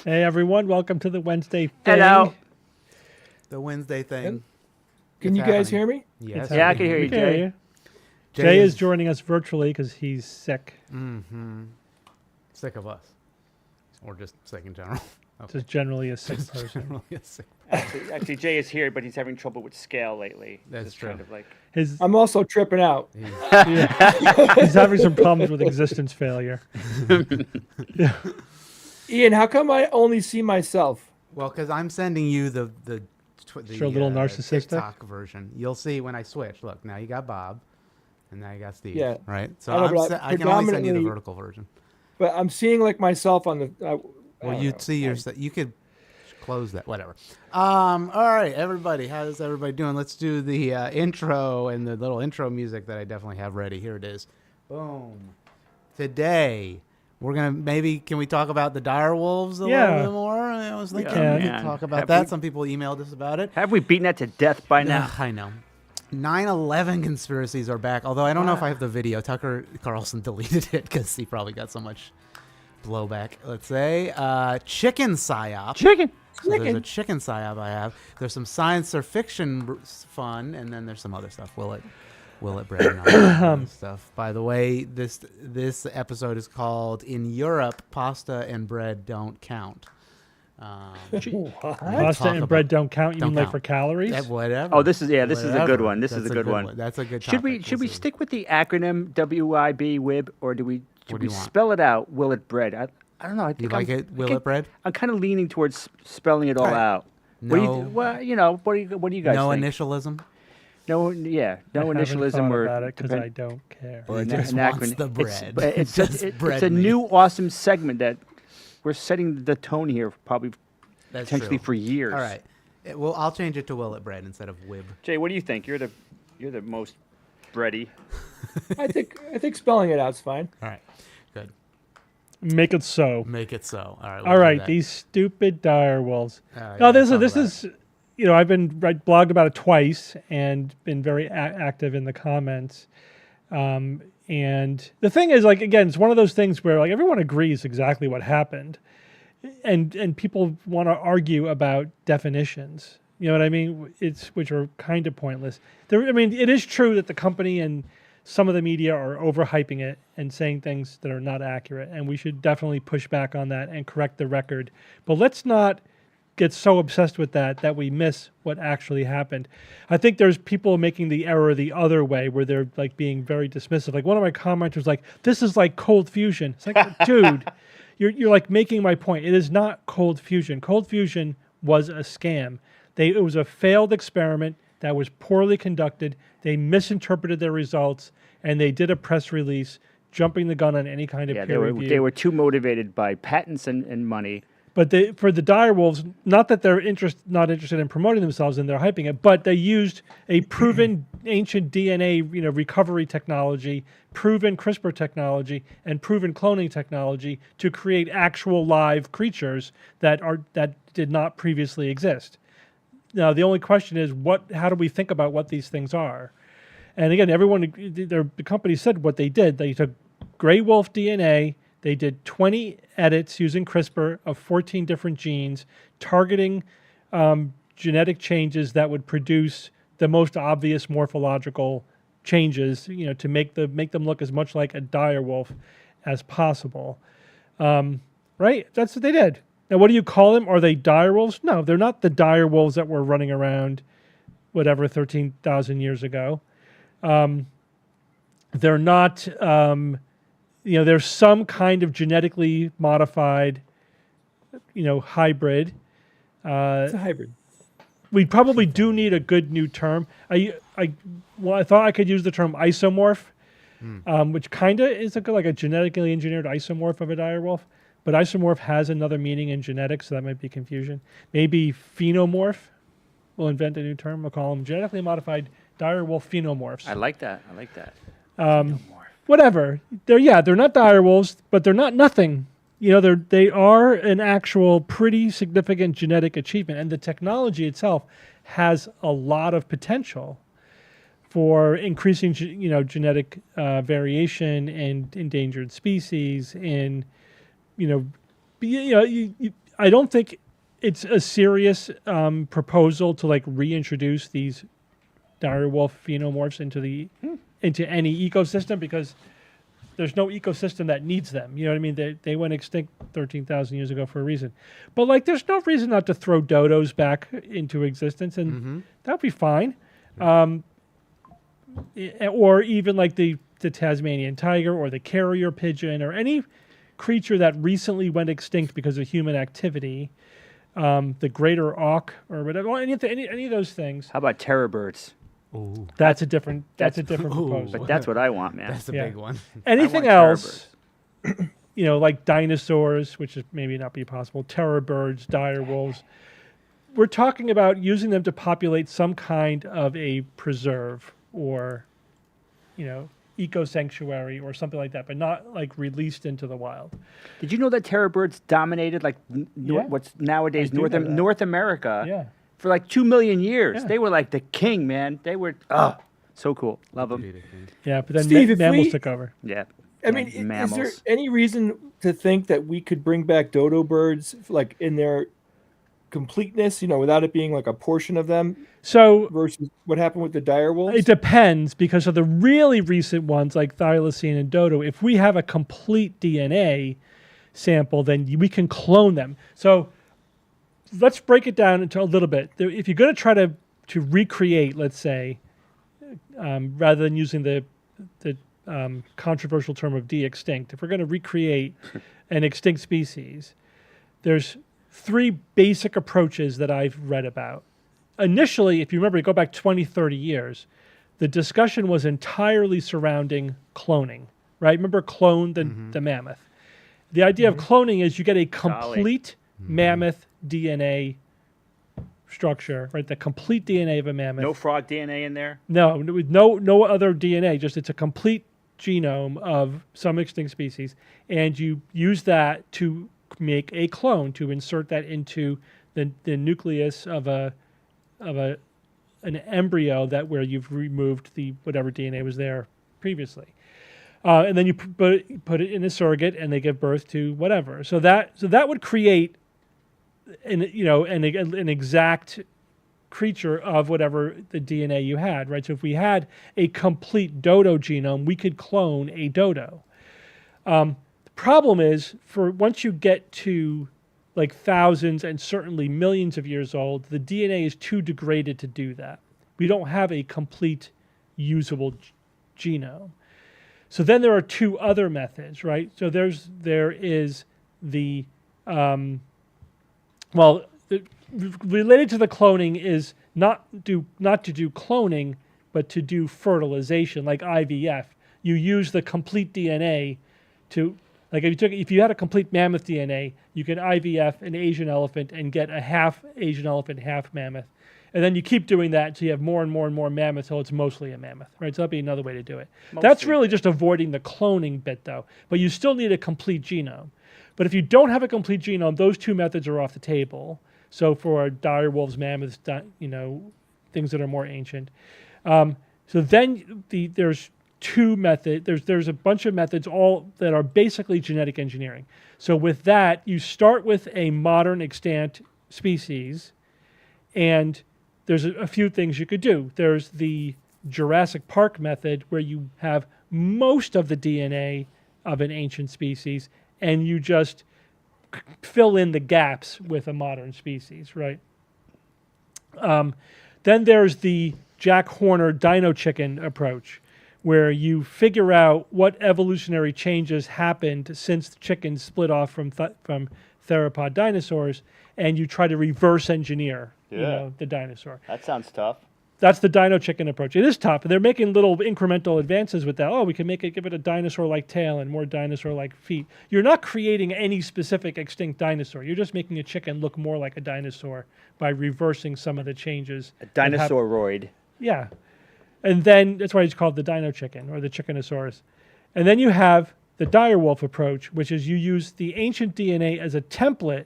Hey everyone, welcome to the Wednesday thing. Hello. The Wednesday thing. Can you guys hear me? Yes. Yeah, I can hear you, We can hear Jay. you. Jay is joining us virtually because he's sick. Mm-hmm. Sick of us. Or just sick in general. Just generally a sick Just person. generally a sick Actually, Jay is here, but he's having trouble with scale lately. That's Just true. Kind of like His, I'm also tripping out. he's having some problems with existence failure. Yeah. Ian, how come I only see myself? Well, because I'm sending you the Sure, a little narcissistic? TikTok version. You'll see when I switch. Look, now you got Bob, and now you got Steve. Yeah. Right? So I know, but I can only send you the predominantly- vertical version. But I'm seeing like myself on the. Well, you'd see yourself. You could close that. Whatever. All right, everybody. How's everybody doing? Let's do the intro and the little intro music that I definitely have ready. Here it is. Boom. Today, we're gonna can we talk about the dire wolves a little bit more? I was thinking can. we could Man. talk about Have that. we- Some people emailed us about it. have we beaten that to death by now? I know. 9/11 conspiracies are back. Although I don't know if I have the video. Tucker Carlson deleted it because he probably got so much blowback. Let's say chicken psyop. Chicken. So there's a chicken psyop I have. There's some science or fiction fun, and then there's some other stuff. Will it bread and all that other stuff. By the way, this episode is called "In Europe, Pasta and Bread Don't Count." Pasta and bread don't count. You Don't mean like count. for calories? Whatever. Oh, this is a good Whatever. one. This is That's a good one. That's a good. Should we topic. stick with the acronym WIB WIB, or do we What do you want? spell it out? Will it bread? I don't know. I You think like it? Will it bread? I'm kind of leaning towards spelling it all Alright. out. No. What do you guys No think? initialism. No I initialism haven't thought or about it because depend- I don't care. or He an just acronym. wants the bread. It's Just bread it's a me. new awesome segment that we're setting the tone here probably That's potentially true. for years. All right. Well, I'll change it to will it bread instead of wib. Jay, what do you think? You're the most bready. I think spelling it out's fine. All right. Good. Make it so. Make it so. All right. All right, these stupid dire wolves. yeah, No, this talk is about I've been blogged about it twice and been very active in the comments. And the thing is, like, again, it's one of those things where like everyone agrees exactly what happened, and people want to argue about definitions. You know what I mean? Which are kind of pointless. It is true that the company and some of the media are overhyping it and saying things that are not accurate, and we should definitely push back on that and correct the record. But let's not get so obsessed with that we miss what actually happened. I think there's people making the error the other way where they're like being very dismissive. Like one of my commenters was like, "This is like cold fusion." It's like, dude, you're like making my point. It is not cold fusion. Cold fusion was a scam. It was a failed experiment that was poorly conducted. They misinterpreted their results, and they did a press release jumping the gun on any kind of peer review. They were too motivated by patents and money. But for the direwolves, not that they're not interested in promoting themselves and they're hyping it, but they used a proven ancient DNA, recovery technology, proven CRISPR technology, and proven cloning technology to create actual live creatures that did not previously exist. Now, the only question is, how do we think about what these things are? And again, the company said what they did. They took gray wolf DNA. They did 20 edits using CRISPR of 14 different genes, targeting genetic changes that would produce the most obvious morphological changes, to make them look as much like a dire wolf as possible. Right? That's what they did. Now, what do you call them? Are they dire wolves? No, they're not the dire wolves that were running around, 13,000 years ago. They're not. There's some kind of genetically modified, hybrid. It's a hybrid. We probably do need a good new term. I thought I could use the term isomorph, which kind of is like a genetically engineered isomorph of a direwolf. But isomorph has another meaning in genetics, so that might be confusion. Maybe phenomorph. We'll invent a new term. We'll call them genetically modified direwolf phenomorphs. I like that. Whatever. They're not direwolves, but they're not nothing. They are an actual pretty significant genetic achievement, and the technology itself has a lot of potential for increasing, genetic variation in endangered species. I don't think it's a serious proposal to reintroduce these direwolf phenomorphs into any ecosystem, because there's no ecosystem that needs them. You know what I mean? They went extinct 13,000 years ago for a reason. But there's no reason not to throw dodos back into existence, and that'd be fine. Or even the Tasmanian tiger or the carrier pigeon or any creature that recently went extinct because of human activity, the greater auk or whatever, any of those things. How about terror birds? Ooh. That's a different proposal. But that's what I want, man. That's a big one. Anything else, like dinosaurs, which is maybe not be possible, terror birds, dire wolves. We're talking about using them to populate some kind of a preserve or, eco sanctuary or something like that, but not released into the wild. Did you know that terror birds dominated what's nowadays North America? For 2 million years. They were the king, man. They were so cool. Love them. Yeah, but then Steve, mammals took over. Yeah. I mean, mammals. is there any reason to think that we could bring back dodo birds in their completeness, without it being a portion of them? So versus what happened with the dire wolves? It depends, because of the really recent ones like thylacine and dodo, if we have a complete DNA sample, then we can clone them. So let's break it down into a little bit. If you're going to try to recreate, let's say, rather than using the controversial term of de-extinct, if we're going to recreate an extinct species, there's 3 basic approaches that I've read about. Initially, if you remember, you go back 20, 30 years, the discussion was entirely surrounding cloning, right? Remember the mammoth. The idea of cloning is you get a complete mammoth DNA structure, right? The complete DNA of a mammoth. No frog DNA in there? No, with no other DNA, just it's a complete genome of some extinct species, and you use that to make a clone, to insert that into the nucleus of an embryo where you've removed the whatever DNA was there previously. And then you put it in a surrogate, and they give birth to whatever. So that would create an exact creature of whatever the DNA you had, right? So if we had a complete dodo genome, we could clone a dodo. The problem is, for once you get to thousands and certainly millions of years old, the DNA is too degraded to do that. We don't have a complete usable genome. So then there are 2 other methods, right? So there is the related to the cloning is not to do cloning, but to do fertilization, like IVF. You use the complete DNA to, like if you had a complete mammoth DNA, you can IVF an Asian elephant and get a half Asian elephant, half mammoth. And then you keep doing that until you have more and more and more mammoth till it's mostly a mammoth, right? So that'd be another way to do it. That's really just avoiding the cloning bit, though. But you still need a complete genome. But if you don't have a complete genome, those two methods are off the table. So for dire wolves, mammoths, things that are more ancient. So then there's two methods. There's a bunch of methods all that are basically genetic engineering. So with that, you start with a modern extant species, and there's a few things you could do. There's the Jurassic Park method, where you have most of the DNA of an ancient species, and you just fill in the gaps with a modern species, right? Then there's the Jack Horner dino chicken approach, where you figure out what evolutionary changes happened since the chickens split off from theropod dinosaurs, and you try to reverse engineer the dinosaur. That sounds tough. That's the dino chicken approach. It is tough, and they're making little incremental advances with that. Oh, we can give it a dinosaur-like tail and more dinosaur-like feet. You're not creating any specific extinct dinosaur. You're just making a chicken look more like a dinosaur by reversing some of the changes. A dinosauroid. Yeah. And then that's why it's called the dino chicken or the chickenosaurus. And then you have the direwolf approach, which is you use the ancient DNA as a template.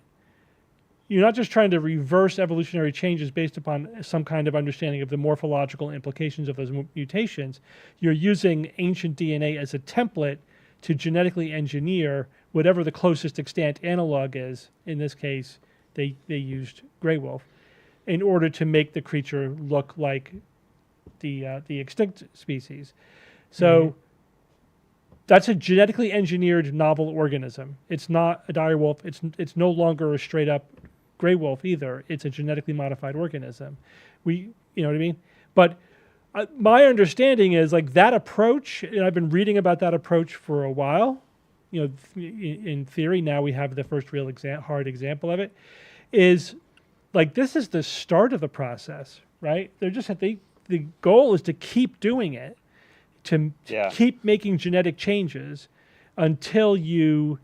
You're not just trying to reverse evolutionary changes based upon some kind of understanding of the morphological implications of those mutations. You're using ancient DNA as a template to genetically engineer whatever the closest extant analog is. In this case, they used gray wolf in order to make the creature look like the extinct species. So that's a genetically engineered novel organism. It's not a dire wolf. It's no longer a straight up gray wolf either. It's a genetically modified organism. You know what I mean? But my understanding is like that approach, and I've been reading about that approach for a while. In theory, now we have the first real hard example of it. Is like this is the start of the process, right? The goal is to keep doing it, to keep making genetic changes until you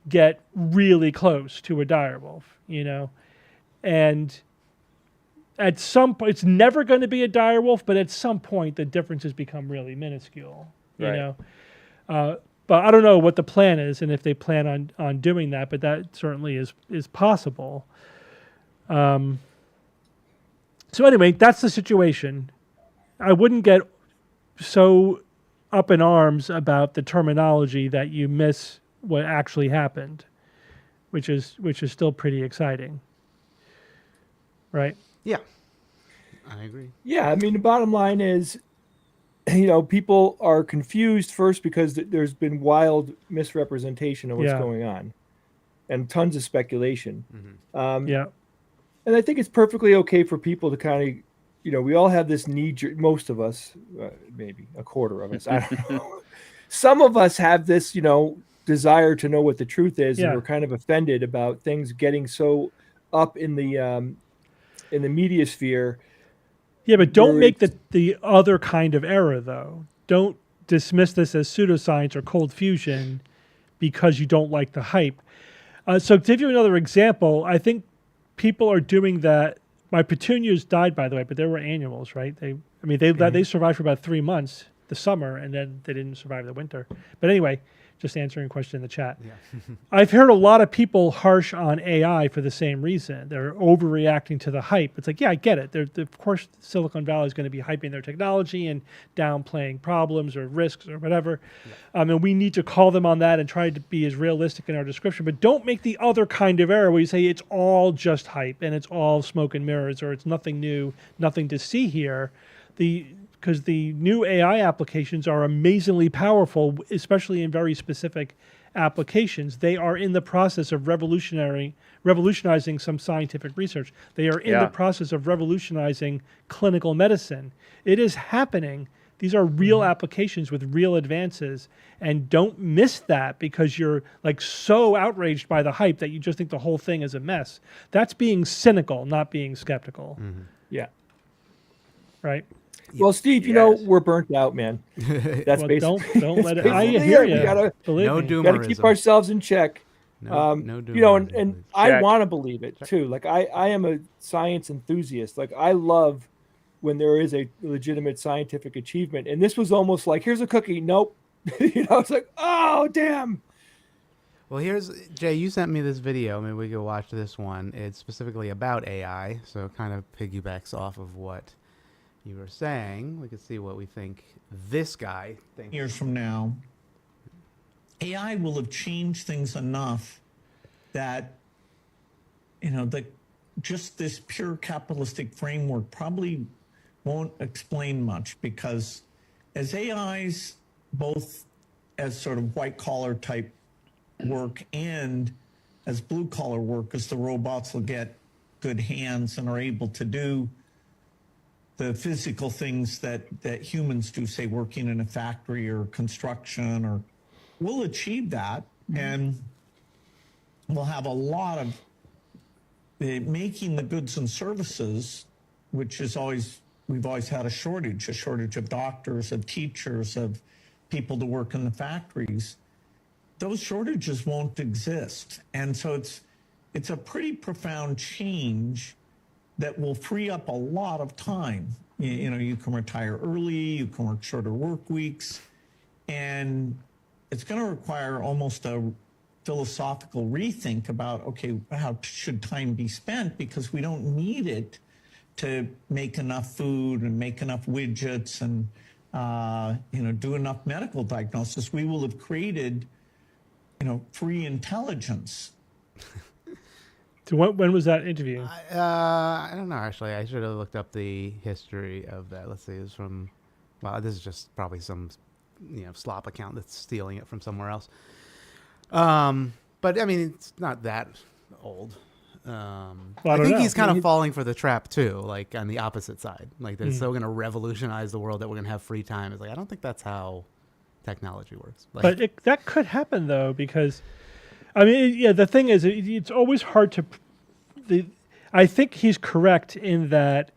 get really close to a dire wolf, And at some point, it's never going to be a dire wolf, but at some point the differences become really minuscule, But I don't know what the plan is and if they plan on doing that, but that certainly is possible. So anyway, that's the situation. I wouldn't get so up in arms about the terminology that you miss what actually happened, which is still pretty exciting. Right? Yeah. I agree. Yeah, I mean the bottom line is people are confused first because there's been wild misrepresentation of what's going on and tons of speculation. Mm-hmm. And I think it's perfectly okay for people to kind of we all have this most of us, maybe a quarter of us, I don't know. Some of us have this, desire to know what the truth is, and we're kind of offended about things getting so up in the media sphere. Yeah, but don't make the other kind of error, though. Don't dismiss this as pseudoscience or cold fusion because you don't like the hype. So to give you another example, I think people are doing that. My petunias died, by the way, but they were annuals, right? They survived for about 3 months, the summer, and then they didn't survive the winter. But anyway, just answering a question in the chat. Yeah. I've heard a lot of people harsh on AI for the same reason. They're overreacting to the hype. It's like, yeah, I get it. Of course, Silicon Valley is going to be hyping their technology and downplaying problems or risks or whatever. Yeah. And we need to call them on that and try to be as realistic in our description. But don't make the other kind of error where you say it's all just hype and it's all smoke and mirrors or it's nothing new, nothing to see here. Because the new AI applications are amazingly powerful, especially in very specific applications. They are in the process of revolutionizing some scientific research. They are in the process of revolutionizing clinical medicine. It is happening. These are real applications with real advances, and don't miss that because you're like so outraged by the hype that you just think the whole thing is a mess. That's being cynical, not being skeptical. Yeah. Right. Well, Steve, you know we're burnt out, man. That's Well, basically. don't let it. Basically I hear you. We gotta, Believe no me. doomerism. gotta keep ourselves in check. No You know, and doomerism. I want to believe it too. Like I am a science enthusiast. Like I love when there is a legitimate scientific achievement. And this was almost like, here's a cookie. Nope. You know, it's like, oh damn. Well, here's Jay. You sent me this video. Maybe we could watch this one. It's specifically about AI, so it kind of piggybacks off of what you were saying. We could see what we think this guy thinks. Years from now, AI will have changed things enough that, you know, just this pure capitalistic framework probably won't explain much, because as AIs, both as sort of white collar type work and as blue collar work, as the robots will get good hands and are able to do the physical things that humans do, say working in a factory or construction, or we'll achieve that. And we'll have a lot of making the goods and services, which is we've always had a shortage of doctors, of teachers, of people to work in the factories. Those shortages won't exist. And so it's a pretty profound change that will free up a lot of time. You know, you can retire early, you can work shorter work weeks, and it's going to require almost a philosophical rethink about, okay, how should time be spent? Because we don't need it to make enough food and make enough widgets and, you know, do enough medical diagnosis. We will have created, you know, free intelligence. So when was that interview? I don't know, actually. I should have looked up the history of that. Let's see. It's from, well, this is just probably some, you know, slop account that's stealing it from somewhere else. But I mean, it's not that old. I think he's kind of falling for the trap too, like on the opposite side. Like they're so going to revolutionize the world that we're going to have free time. It's like, I don't think that's how technology works. Like, but that could happen though, because I mean, yeah, the thing is, it's always hard to. I think he's correct in that,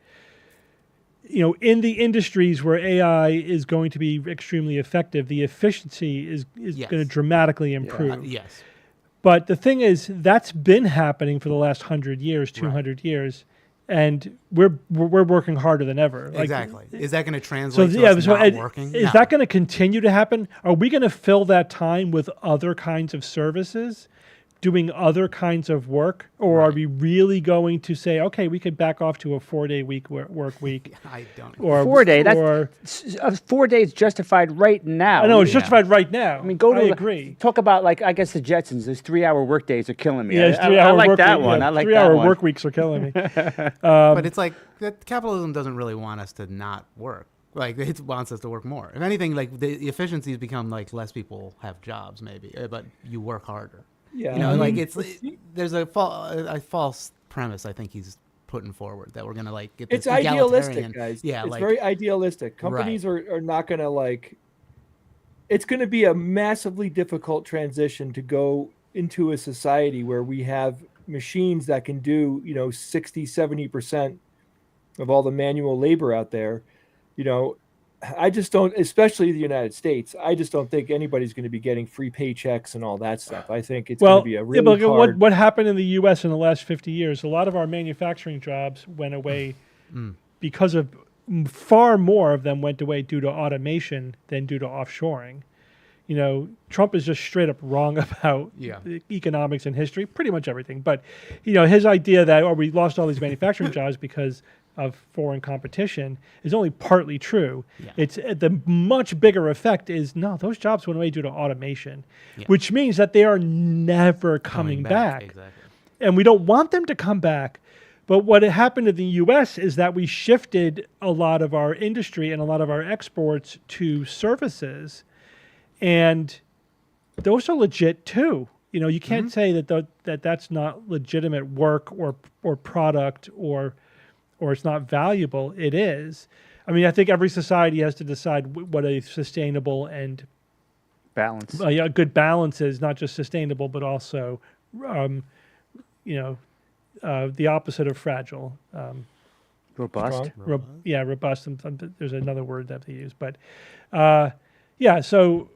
you know, in the industries where AI is going to be extremely effective, the efficiency is yes. going to dramatically improve. Yes. But the thing is, that's been happening for the last 100 years, 200 years, and we're working harder than ever. Like, exactly. Is that going to translate to us not working? Is that going to continue to happen? Are we going to fill that time with other kinds of services, doing other kinds of work, or are we really going to say, okay, we could back off to a 4-day work week? I don't know. Or 4 day. That's 4 days justified right now. I know it's justified right now. I mean, I agree. Talk about, like, I guess the Jetsons. Those 3-hour work days are killing me. Yeah, I like that one. I like that one. 3-hour work weeks are killing me. But it's like that capitalism doesn't really want us to not work. Like, it wants us to work more. If anything, like the efficiencies become like less people have jobs, maybe, but you work harder. Yeah, you know, like there's a false premise I think he's putting forward that we're gonna like get this. It's idealistic, guys. Yeah, it's like, very idealistic. Companies are not gonna like. It's gonna be a massively difficult transition to go into a society where we have machines that can do, you know, 60-70% of all the manual labor out there. You know, I just don't, especially the United States, I just don't think anybody's going to be getting free paychecks and all that stuff. I think it's going to be a really hard... What happened in the U.S. in the last 50 years, a lot of our manufacturing jobs went away because of far more of them went away due to automation than due to offshoring. You know, Trump is just straight up wrong about economics and history, pretty much everything. But, you know, his idea that, we lost all these manufacturing jobs because of foreign competition is only partly true. Yeah. It's the much bigger effect is no, those jobs went away due to automation, which means that they are never coming back. Exactly. And we don't want them to come back. But what happened in the U.S. is that we shifted a lot of our industry and a lot of our exports to services, and those are legit too. You know, you can't say that that's not legitimate work or product or or it's not valuable, it is. I mean, I think every society has to decide what a sustainable and balance. A good balance is, not just sustainable, but also, the opposite of fragile. Robust. Robust. There's another word that they use, but So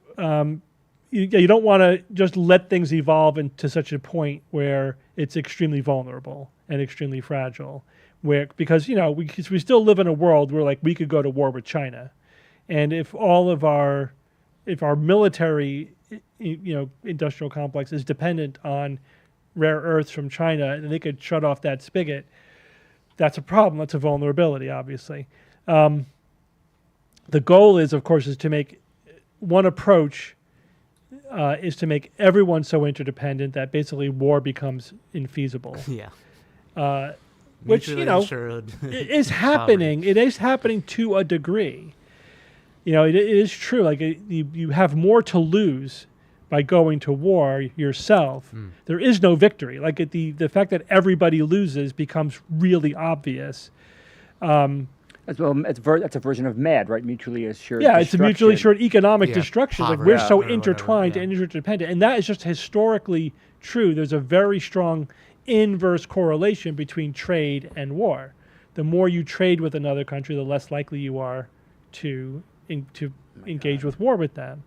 you don't want to just let things evolve into such a point where it's extremely vulnerable and extremely fragile. Because we still live in a world where like we could go to war with China, and if our military industrial complex is dependent on rare earths from China, and they could shut off that spigot, that's a problem. That's a vulnerability, obviously. The goal is, of course, to make one approach is to make everyone so interdependent that basically war becomes infeasible. Yeah. Which is happening. It is happening to a degree. It is true. Like you have more to lose by going to war yourself. There is no victory. Like the fact that everybody loses becomes really obvious. That's a version of MAD, right? Mutually assured. Yeah, it's a mutually assured economic destruction. Poverty, like we're so intertwined and interdependent, and that is just historically true. There's a very strong inverse correlation between trade and war. The more you trade with another country, the less likely you are to engage with war with them.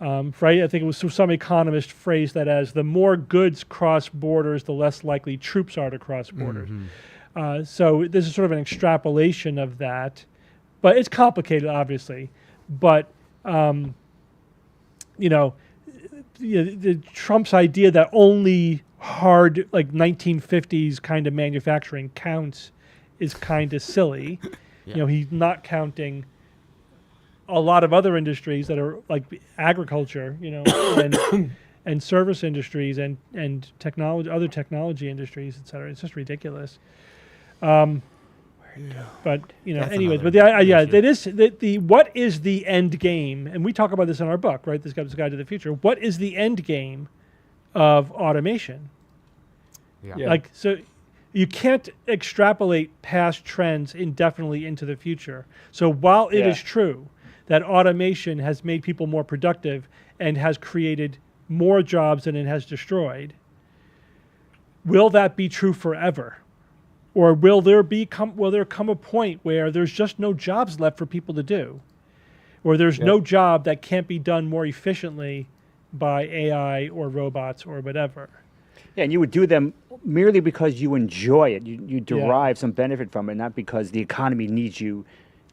Right? I think it was some economist phrased that as the more goods cross borders, the less likely troops are to cross borders. So this is sort of an extrapolation of that, but it's complicated, obviously. But the Trump's idea that only hard, like 1950s kind of manufacturing counts is kind of silly. He's not counting a lot of other industries that are like agriculture, and service industries and technology, other technology industries, et cetera. It's just ridiculous. But anyways, but it is the what is the end game? And we talk about this in our book, right? This Guide to the Future. What is the end game of automation? Yeah. Like, so you can't extrapolate past trends indefinitely into the future. So while it is true that automation has made people more productive and has created more jobs than it has destroyed, will that be true forever? Or will there come a point where there's just no jobs left for people to do? Or there's no job that can't be done more efficiently by AI or robots or whatever? Yeah, and you would do them merely because you enjoy it. You derive some benefit from it, not because the economy needs you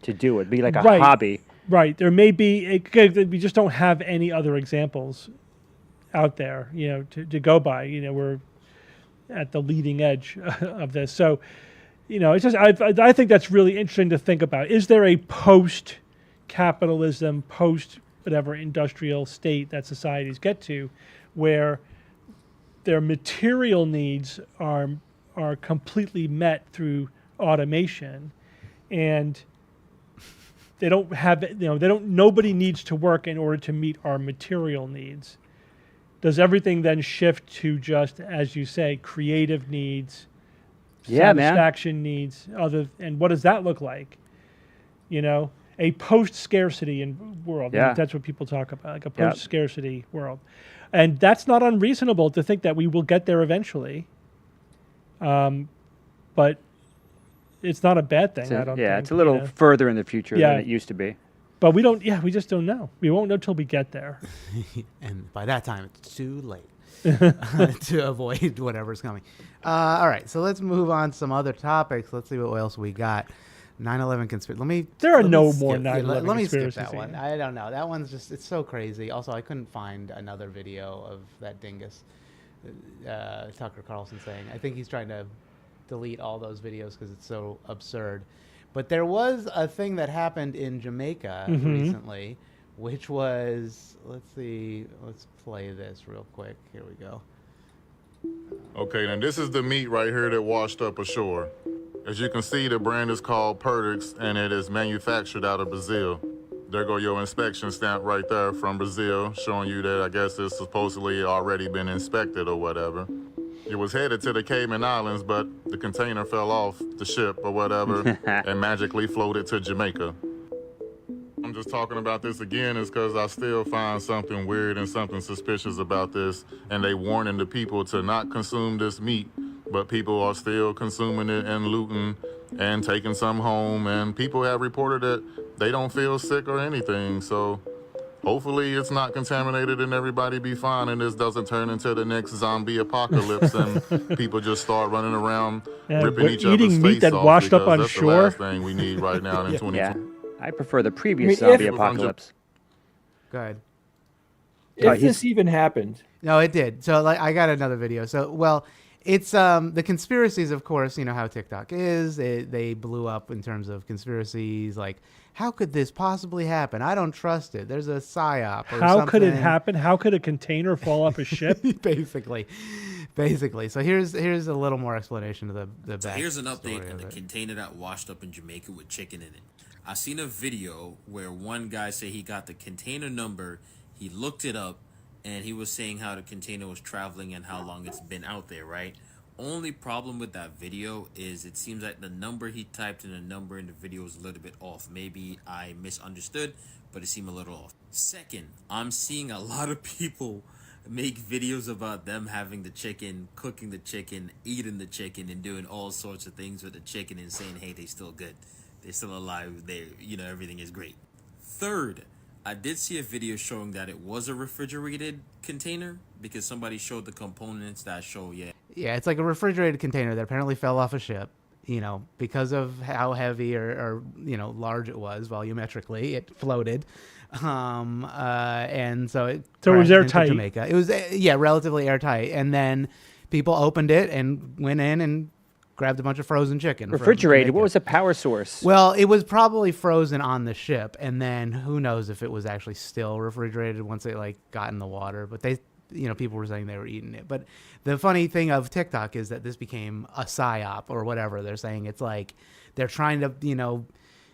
to do it. It'd be like a hobby. Right. There may be, we just don't have any other examples out there, to go by. We're at the leading edge of this. So, it's just, I think that's really interesting to think about. Is there a post-capitalism, post-whatever industrial state that societies get to where their material needs are completely met through automation, and they don't have, nobody needs to work in order to meet our material needs? Does everything then shift to just, as you say, creative needs, satisfaction needs, and what does that look like? A post-scarcity world. Yeah. That's what people talk about, like a post-scarcity world. And that's not unreasonable to think that we will get there eventually. But it's not a bad thing, I don't think. It's a little further in the future than it used to be. But we just don't know. We won't know till we get there. And by that time, it's too late to avoid whatever's coming. All right, so let's move on to some other topics. Let's see what else we got. 9/11 conspiracy. There are no more 9/11 Let me skip conspiracies. that one. I don't know. That one's just, it's so crazy. Also, I couldn't find another video of that dingus, Tucker Carlson saying. I think he's trying to delete all those videos because it's so absurd. But there was a thing that happened in Jamaica recently, which was, let's play this real quick. Here we go. Okay, now this is the meat right here that washed up ashore. As you can see, the brand is called Perdix, and it is manufactured out of Brazil. There go your inspection stamp right there from Brazil, showing you that I guess it's supposedly already been inspected or whatever. You It was headed to the Cayman Islands, but the container fell off the ship or whatever and magically floated to Jamaica. I'm just talking about this again is because I still find something weird and something suspicious about this, and they warning the people to not consume this meat, but people are still consuming it and looting and taking some home, and people have reported that they don't feel sick or anything, so hopefully it's not contaminated and everybody be fine and this doesn't turn into the next zombie apocalypse and people just start running around ripping each other's eating meat face that off washed up because on that's shore. the last thing we need right now in 2020. Yeah, I prefer the previous I mean, zombie apocalypse. Go ahead. If this even happened. No, it did. So like, I got another video. So, well, it's the conspiracies, of course, you know how TikTok is. They blew up in terms of conspiracies. Like, how could this possibly happen? I don't trust it. There's a psyop or How something. could it happen? How could a container fall off a ship? Basically. So here's a little more explanation of the So back here's an update story on the of it. container that washed up in Jamaica with chicken in it. I seen a video where one guy said he got the container number, he looked it up, and he was saying how the container was traveling and how long it's been out there, right? Only problem with that video is it seems like the number he typed and the number in the video was a little bit off. Maybe I misunderstood, but it seemed a little off. Second, I'm seeing a lot of people make videos about them having the chicken, cooking the chicken, eating the chicken, and doing all sorts of things with the chicken and saying, hey, they still good. They're still alive. They, everything is great. Third, I did see a video showing that it was a refrigerated container because somebody showed the components that show, Yeah, it's like a refrigerated container that apparently fell off a ship, because of how heavy or large it was volumetrically. It floated. And so it was crashed into airtight. Jamaica. It was, relatively airtight. And then people opened it and went in and grabbed a bunch of frozen chicken. from Refrigerated. Jamaica. What was the power source? Well, it was probably frozen on the ship, and then who knows if it was actually still refrigerated once it got in the water. But they, people were saying they were eating it. But the funny thing of TikTok is that this became a psyop or whatever. They're saying it's like they're trying to,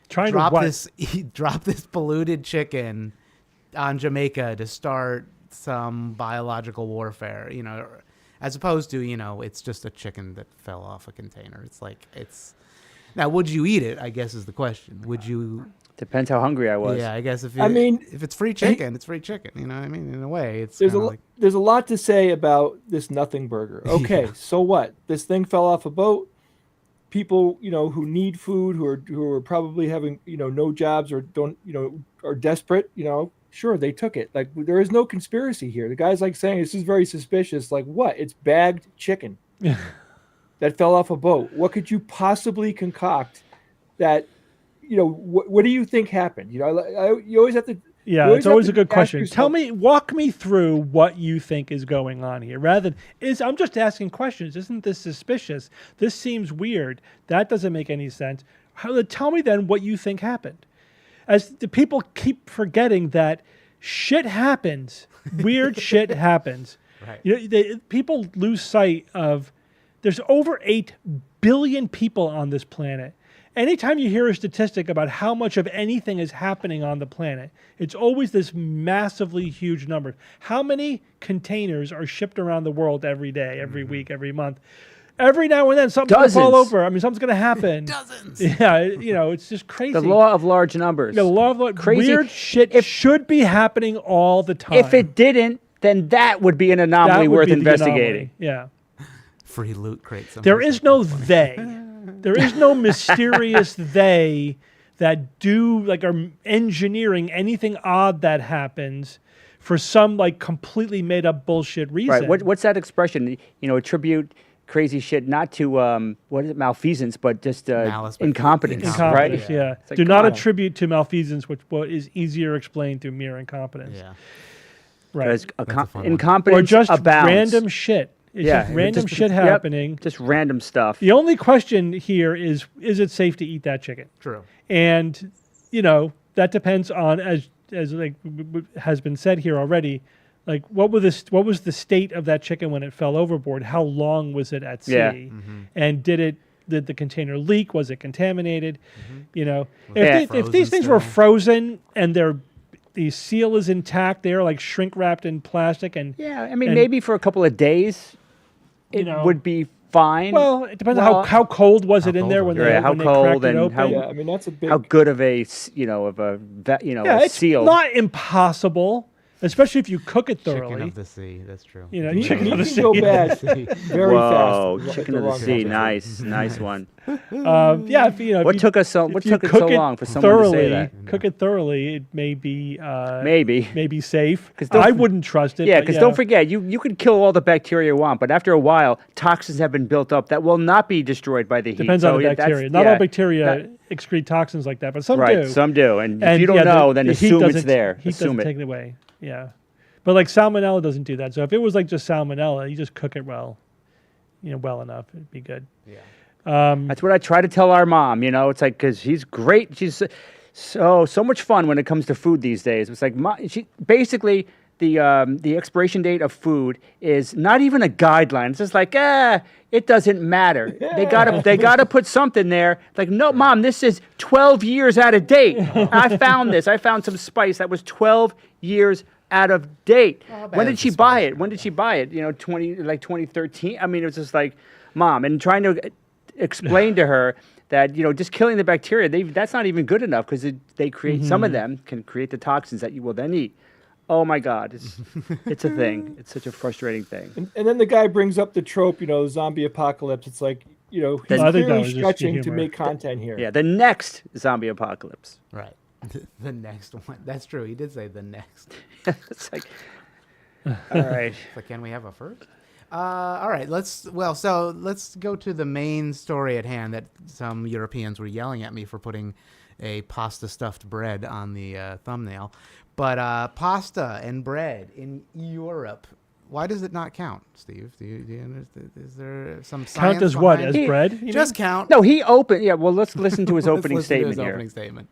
drop this polluted chicken on Jamaica to start some biological warfare. As opposed to, it's just a chicken that fell off a container. Now, would you eat it? I guess is the question. Would you? Depends how hungry I was. Yeah, I guess if it's free chicken, it's free chicken. You know what I mean? In a way, it's there's a lot to say about this nothing burger. Okay, Yeah. So what? This thing fell off a boat. People, who need food, who are probably having, no jobs or don't, are desperate, sure, they took it. Like, there is no conspiracy here. The guy's saying this is very suspicious. Like, what? It's bagged chicken that fell off a boat. What could you possibly concoct that, what do you think happened? You always have to. Yeah, it's always a good question. Walk me through what you think is going on here. Rather than, I'm just asking questions. Isn't this suspicious? This seems weird. That doesn't make any sense. Tell me then what you think happened. As the people keep forgetting that shit happens, weird shit happens. Right. People lose sight of there's over 8 billion people on this planet. Anytime you hear a statistic about how much of anything is happening on the planet, it's always this massively huge number. How many containers are shipped around the world every day, every week, every month? Every now and then something's going to fall over. I mean, something's going to happen. Dozens. Yeah, it's just crazy. The law of large numbers. The law of Crazy. Weird shit should be happening all the time. If it didn't, then that would be an anomaly That would worth be the investigating. anomaly. Yeah. Free loot crates. There is no they. There is no mysterious they that are engineering anything odd that happens for some completely made up bullshit reason. Right. What's that expression? Attribute crazy shit not to what is it, malfeasance, but just Malice, but incompetence. Incompetence, Right? yeah. It's like, Do not come on. attribute to malfeasance what is easier explained through mere incompetence. Yeah. Right. Because fun one. incompetence Or just abounds. random shit. It's just random shit happening. Just random stuff. The only question here is it safe to eat that chicken? True. And, that depends on, as has been said here already, what was the state of that chicken when it fell overboard? How long was it at sea? Yeah. Mm-hmm. And did the container leak? Was it contaminated? Mm-hmm. If these things were frozen and the seal is intact, they're shrink wrapped in plastic and Yeah, I mean, maybe for a couple of days, it would be fine. Well, it depends on how cold was it in there when they how when they cold cracked it and open. how Yeah, I mean that's a big. how good of a a it's seal. not impossible, especially if you cook it thoroughly. Chicken of the sea. That's true. You know, You chicken of the can sea. go bad very Whoa, fast. chicken of the sea, nice one. Yeah, if, you know, What if took us so long for someone to say that? Cook it thoroughly. It may be Maybe safe. 'Cause don't I f- wouldn't trust it. Yeah, but because don't forget, you can kill all the bacteria you want, but after a while, toxins have been built up that will not be destroyed by the heat. Depends on the bacteria. Not all bacteria excrete toxins like that, but some do. Some do, and if you don't know, then the heat assume it's doesn't- there. Heat Assume doesn't it. take it away. Yeah, but like salmonella doesn't do that. So if it was like just salmonella, you just cook it well enough, it'd be good. Yeah. That's what I try to tell our mom. It's like because she's great. She's so much fun when it comes to food these days. It's like she basically the expiration date of food is not even a guideline. It's just like it doesn't matter. They gotta put something there. Like no, mom, this is 12 years out of date. I found this. I found some spice that was 12 years out of date. When did she buy it? 2013. I mean, it was just like, mom, and trying to explain to her that just killing the bacteria, that's not even good enough because they create some of them can create the toxins that you will then eat. Oh my God, it's a thing. It's such a frustrating thing. And then the guy brings up the trope, zombie apocalypse. It's like, he's clearly stretching to make content here. Yeah, the next zombie apocalypse. Right. The next one. That's true. He did say the next. It's like, all right. But can we have a first? All right. Let's go to the main story at hand that some Europeans were yelling at me for putting a pasta stuffed bread on the thumbnail. But pasta and bread in Europe, why does it not count, Steve? Do you understand? Is there some science count as what? behind As it? bread? Just count. No, he opened. Yeah, well, let's listen to his opening Let's listen to statement his here. opening statement.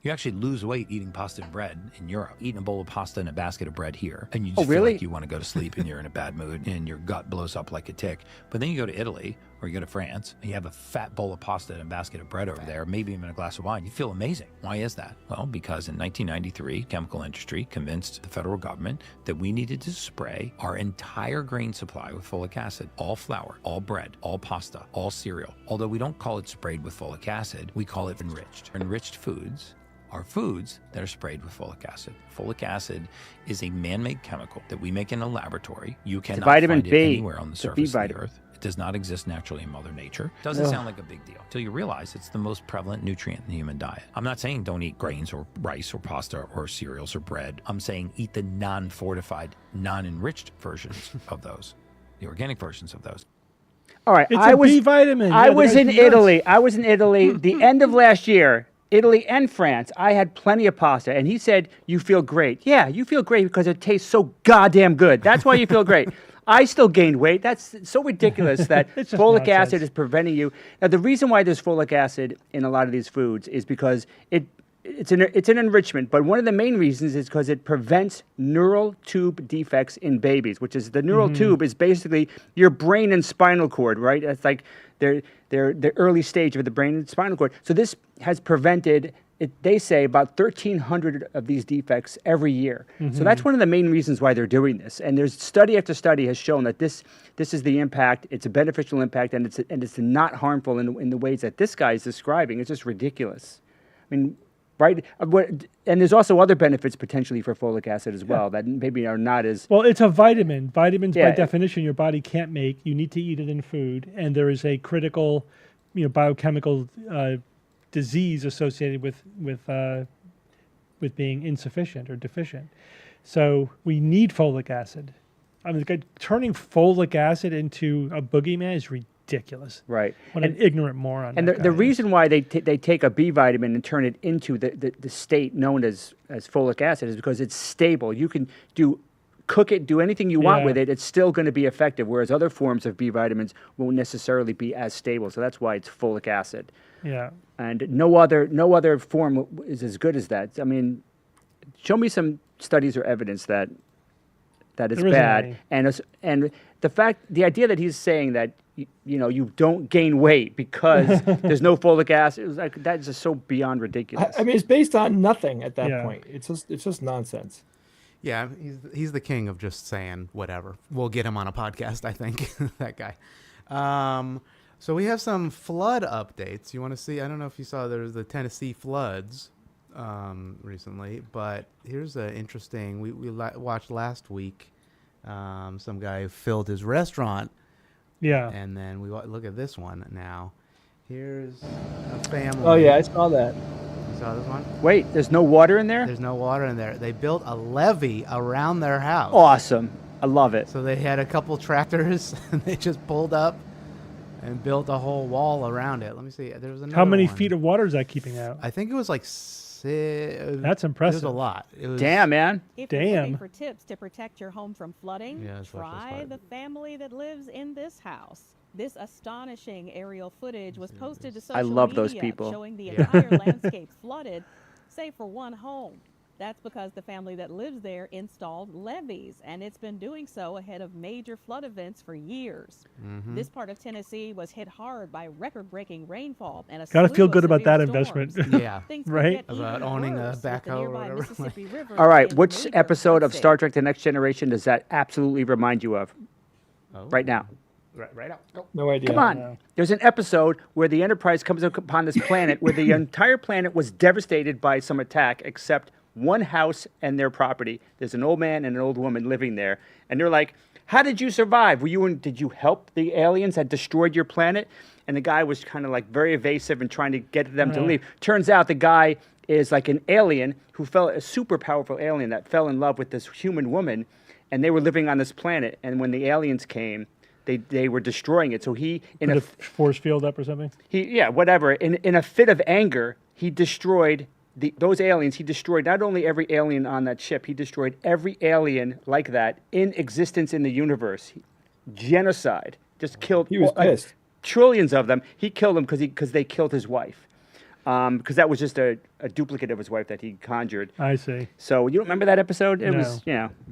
You actually lose weight eating pasta and bread in Europe. Eating a bowl of pasta and a basket of bread here, and you just feel like you want to go to sleep and you're in a bad mood and your gut blows up like a tick. But then you go to Italy or you go to France and you have a fat bowl of pasta and a basket of bread over there, maybe even a glass of wine. You feel amazing. Why is that? Well, because in 1993, chemical industry convinced the federal government that we needed to spray our entire grain supply with folic acid. All flour, all bread, all pasta, all cereal. Although we don't call it sprayed with folic acid, we call it enriched. Enriched foods are foods that are sprayed with folic acid. Folic acid is a man-made chemical that we make in a laboratory. You cannot vitamin find B. it anywhere on the surface of the vitamin. earth. It does not exist naturally in Mother Nature. Doesn't sound like a big deal until you realize it's the most prevalent nutrient in the human diet. I'm not saying don't eat grains or rice or pasta or cereals or bread. I'm saying eat the non-fortified, non-enriched versions of those, the organic versions of those. All right, It's a B vitamin. I Yeah, was the in guy's nuts. Italy. I was in Italy the end of last year. Italy and France. I had plenty of pasta, and he said, "You feel great." Yeah, you feel great because it tastes so goddamn good. That's why you feel great. I still gained weight. That's so ridiculous that It's just folic nonsense. acid is preventing you. Now, the reason why there's folic acid in a lot of these foods is because it's an enrichment, but one of the main reasons is because it prevents neural tube defects in babies, which is the neural tube is basically your brain and spinal cord, right? It's like they're the early stage of the brain and spinal cord. So this has prevented, they say, about 1,300 of these defects every year. So that's one of the main reasons why they're doing this. And there's study after study has shown that this is the impact. It's a beneficial impact, and it's not harmful in the ways that this guy is describing. It's just ridiculous. I mean, right? And there's also other benefits potentially for folic acid as well that maybe are not as... Well, it's a vitamin. Vitamins, Yeah. by definition, your body can't make. You need to eat it in food, and there is a critical, biochemical disease associated with being insufficient or deficient. So we need folic acid. I mean, turning folic acid into a boogeyman is ridiculous. Right. What an ignorant moron. And that guy the is. reason why they take a B vitamin and turn it into the state known as folic acid is because it's stable. You can cook it, do anything you want with it, it's still going to be effective, whereas other forms of B vitamins won't necessarily be as stable. So that's why it's folic acid. Yeah. And no other form is as good as that. I mean, show me some studies or evidence that it's There isn't bad. any. And the idea that he's saying that you don't gain weight because there's no folic acid, it's like that's just so beyond ridiculous. I mean, it's based on nothing at that Yeah. point. It's just nonsense. Yeah, he's the king of just saying whatever. We'll get him on a podcast, I think, that guy. So we have some flood updates. You want to see? I don't know if you saw there's the Tennessee floods recently, but here's an interesting. We watched last week. Some guy filled his restaurant. Yeah. And then we look at this one now. Here's a family. Oh yeah, I saw that. You saw this one? Wait, there's no water in there? There's no water in there. They built a levee around their house. Awesome. I love it. So they had a couple tractors and they just pulled up and built a whole wall around it. Let me see. There was another How many one. feet of water is that keeping out? I think it was like That's impressive. It was a lot. It was, Damn, man. If you're looking Damn. for tips to protect your home from flooding, Yeah, that's what I try just the family that lives in this house. This astonishing aerial footage was posted to social I love those media people. showing the Yeah. entire landscape flooded, save for one home. That's because the family that lives there installed levees, and it's been doing so ahead of major flood events for years. Mm-hmm. This part of Tennessee was hit hard by record-breaking rainfall and a Gotta slew feel of good about severe that storms. investment. Yeah. Things could Right? get About even owning a worse with the backhoe or nearby whatever. Mississippi River All right, in which major episode of flood Star state. Trek The Next Generation does that absolutely remind you of Oh. right now? Right out. Oh. No idea. Come on. no. There's an episode where the Enterprise comes upon this planet where the entire planet was devastated by some attack except one house and their property. There's an old man and an old woman living there. And they're like, how did you survive? Did you help the aliens that destroyed your planet? And the guy was kind of like very evasive and trying to get them to leave. Turns out the guy is like an alien a super powerful alien that fell in love with this human woman. And they were living on this planet. And when the aliens came, they were destroying it. So he, in Put a a force field up or something? whatever. In a fit of anger, he destroyed those aliens. He destroyed not only every alien on that ship, he destroyed every alien like that in existence in the universe. Genocide. Just killed. He was pissed. Trillions of them. He killed them because they killed his wife. Because that was just a duplicate of his wife that he conjured. I see. So you don't remember that episode? It No. was,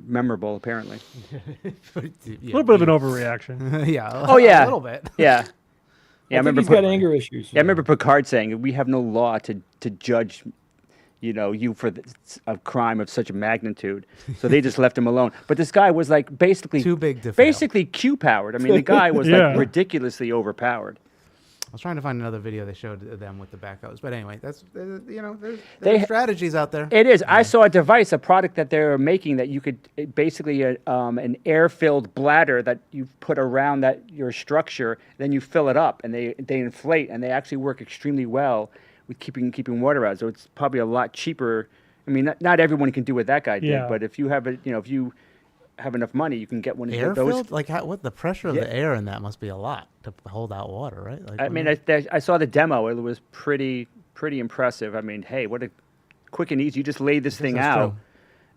memorable apparently. A little bit of an overreaction. Yeah. Oh yeah, A little bit. Yeah. I think he's got anger issues. Yeah, I remember Picard saying, we have no law to judge, you for a crime of such a magnitude. So they just left him alone. But this guy was like basically Too big to fail. basically Q-powered. I mean, the guy was Yeah. like ridiculously overpowered. I was trying to find another video they showed them with the backhoes, but anyway, that's there's They- strategies out there. It is. I saw a product that they're making that you could basically an air-filled bladder that you put around your structure. Then you fill it up, and they inflate, and they actually work extremely well with keeping water out. So it's probably a lot cheaper. I mean, not everyone can do what that guy did, Yeah. but if you have it, if you have enough money, you can get one of Air those. filled? Like what the pressure of Yeah. the air in that must be a lot to hold out water, right? Like, I mean, I saw the demo. It was pretty impressive. I mean, hey, what a quick and easy. You just lay this thing that's out, true.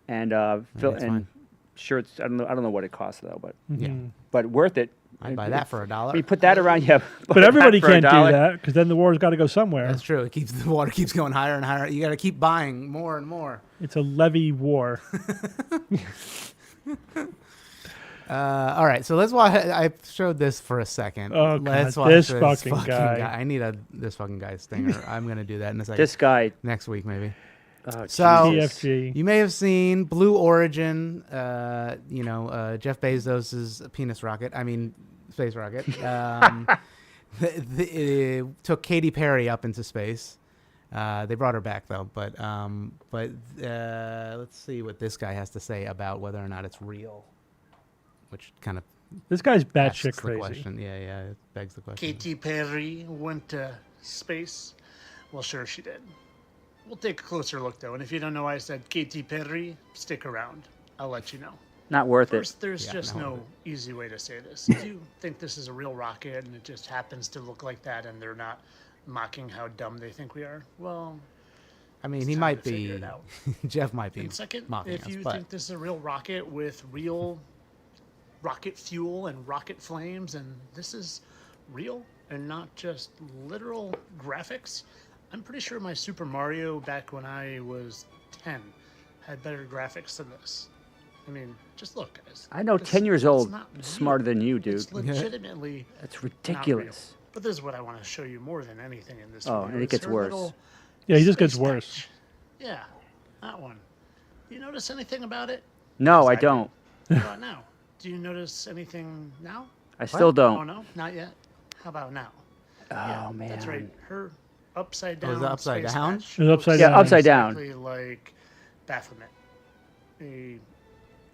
and fill. it's And fine. sure, I don't know what it costs though, but Yeah. but worth it. I'd buy that for $1. You put that around, yeah. But everybody for a can't do dollar. that because then the war's got to go somewhere. That's true. The water keeps going higher and higher. You got to keep buying more and more. It's a levee war. All right, so let's watch. I showed this for a second. Oh, let's God, watch this fucking guy. I need this fucking guy stinger. I'm gonna do that in a second. This guy. Next week maybe. Oh, So Jesus. TFG. you may have seen Blue Origin. Jeff Bezos's penis rocket. I mean, space rocket. It took Katy Perry up into space. They brought her back though, but let's see what this guy has to say about whether or not it's real, which kind of This guy's asks batshit the crazy. question. Yeah, it begs the question. Katy Perry went to space. Well, sure she did. We'll take a closer look though, and if you don't know why I said Katy Perry, stick around. I'll let you know. Not worth it. First, there's Yeah, just no. no easy way to say this. If you think this is a real rocket and it just happens to look like that, and they're not mocking how dumb they think we are, well, I mean, it's he time might to figure be. it out. Jeff might be And second, mocking if us, you but think this is a real rocket with real rocket fuel and rocket flames, and this is real and not just literal graphics, I'm pretty sure my Super Mario back when I was 10 had better graphics than this. I mean, just look, guys. I know This- 10 years it's old, not real. smarter than you, dude. It's legitimately That's not real. ridiculous. But this is what I want to show you more than anything in this Oh, video. and it is gets her worse. little Yeah, he just gets space worse. patch. Yeah, that one. You notice anything about it? No, I don't. How about now? Do you notice anything now? I still Oh, don't. no? Not yet? How about now? Oh, man. That's right. Her upside Oh, down is it upside space down? patch It was upside looks down. Yeah, upside down. exactly like Baphomet, a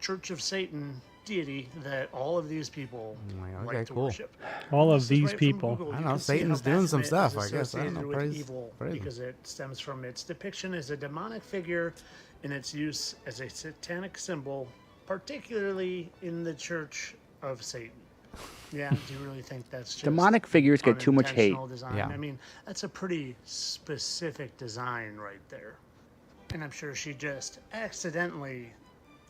Church of Satan deity that all of these people Okay, like to cool. worship. All of This is these right from people. Google. I You don't know, can see Satan's how doing some Baphomet stuff, is I guess. I don't associated know, with praise- evil praise him. because it stems from its depiction as a demonic figure and its use as a satanic symbol, particularly in the Church of Satan. Yeah, do you really think that's just Demonic figures get too much hate. unintentional design? Yeah. I mean, that's a pretty specific design right there. And I'm sure she just accidentally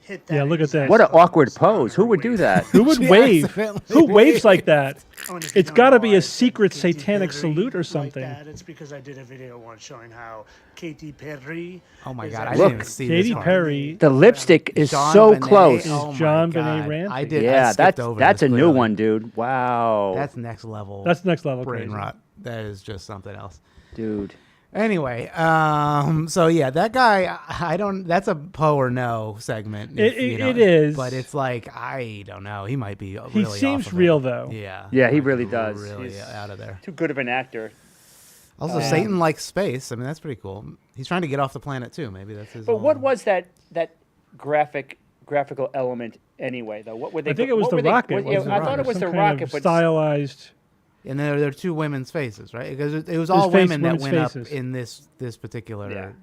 hit that. Yeah, look at exact that. What an pose awkward on pose. Who her would do waist. that? Who would She wave? accidentally Who waves like that? Oh, and if you It's don't got to know be why I a said secret Katy satanic Perry salute or like something. that, it's because I did a video once showing how Katy Perry. Oh my is God, I actually didn't even see Katy this one. Perry The lipstick is Sean so Benet. close. Oh my John Benet God. Ramsey. I did. I Yeah, skipped that's over that's this, a new clearly. one, dude. Wow. That's next level. That's next level brain crazy. rot. That is just something else. Dude. Anyway, so yeah, that guy, I don't. That's a Poe or no segment. It is. but it's like I don't know. He might be. He really seems off of real it. though. Yeah. Yeah, he might really be does. Really He's out of there. too good of an actor. Also, Satan likes space. I mean, that's pretty cool. He's trying to get off the planet too. Maybe that's his. But what whole- was that graphical element anyway, though? What were they? I think it was what the were they- rocket. what- wasn't I thought it was Some the kind of rocket, but stylized. And there are two women's faces, right? Because it was all face- women that women's went faces. up in this particular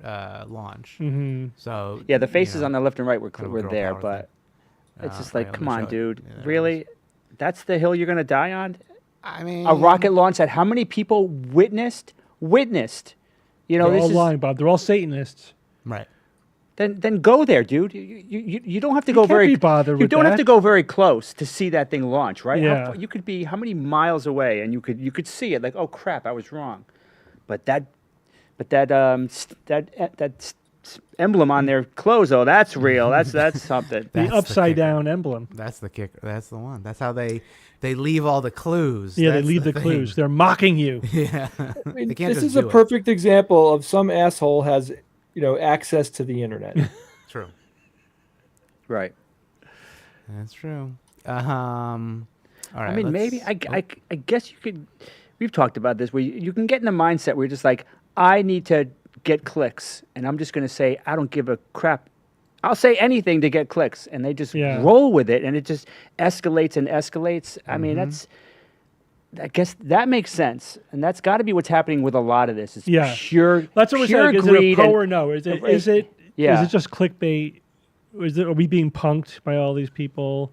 launch. Mm-hmm. So yeah, the faces you know, on the left and right were kind of were girl there, power but thing. it's just Right, like, let come me on, show it. dude, Yeah, there it really? is. That's the hill you're gonna die on? I mean, A rocket launch that how many people witnessed? You know, They're this all is lying, Bob. They're all Satanists. right? then go there, dude. You don't have to go can't very be bothered You with don't have that. to go very close to see that thing launch, right? Yeah. You could be how many miles away, and you could see it. Like, oh crap, I was wrong. But that emblem on their clothes, oh, that's real. That's something. The That's the upside kicker. down emblem. That's the kicker. That's the one. That's how they leave all the clues. Yeah, That's they leave the thing. clues. They're mocking you. Yeah, I mean, they can't this just is a do it. perfect example of some asshole has, access to the internet. True. Right. That's true. All right. I mean, maybe I guess you could. We've talked about this where you can get in a mindset where you're just like, I need to get clicks, and I'm just going to say I don't give a crap. I'll say anything to get clicks, and they just roll with it, and it just escalates and escalates. I mean, I guess that makes sense, and that's got to be what's happening with a lot of this. It's pure. That's what we're pure saying. Is it a greed pro and- or no? Is it? Yeah. Is it just clickbait? Are we being punked by all these people?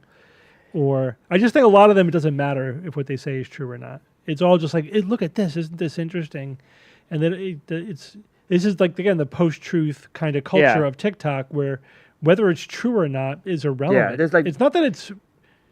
Or I just think a lot of them, it doesn't matter if what they say is true or not. It's all just like, look at this, isn't this interesting? And then this is like, again, the post-truth kind of culture of TikTok, where whether it's true or not is irrelevant. Yeah, there's like, it's not that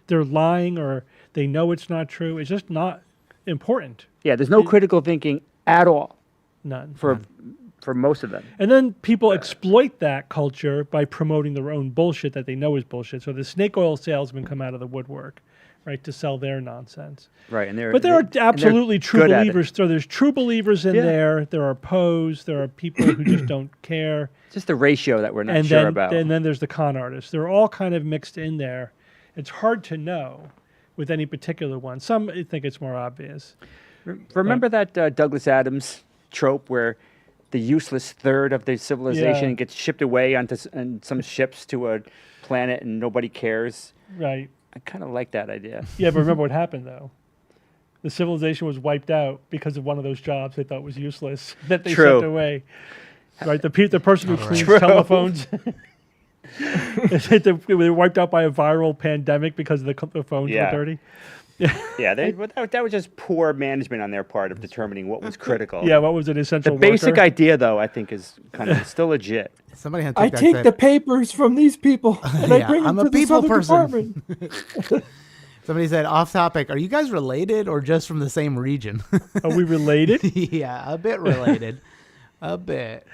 they're lying or they know it's not true. It's just not important. Yeah, there's no critical thinking at all. None. For most of them. And then people exploit that culture by promoting their own bullshit that they know is bullshit. So the snake oil salesmen come out of the woodwork, right, to sell their nonsense. Right, but there are absolutely true believers. So there's true believers in there. There are pros. There are people who just don't care. Just the ratio that we're not sure about. And then there's the con artists. They're all kind of mixed in there. It's hard to know with any particular one. Some think it's more obvious. Remember that Douglas Adams trope where the useless third of the civilization gets shipped away on some ships to a planet and nobody cares? Right. I kind of like that idea. Yeah, but remember what happened, though. The civilization was wiped out because of one of those jobs they thought was useless that they sent away. Right, the person who cleans telephones. They were wiped out by a viral pandemic because the phones were dirty. Yeah, that was just poor management on their part of determining what was critical. Yeah, what was an essential The basic worker? idea, though, I think is kind of still legit. Somebody had I take the papers from these people and I bring them I'm to a this people other person. department. Somebody said, off topic, are you guys related or just from the same region? Are we related? Yeah, a bit related. A bit.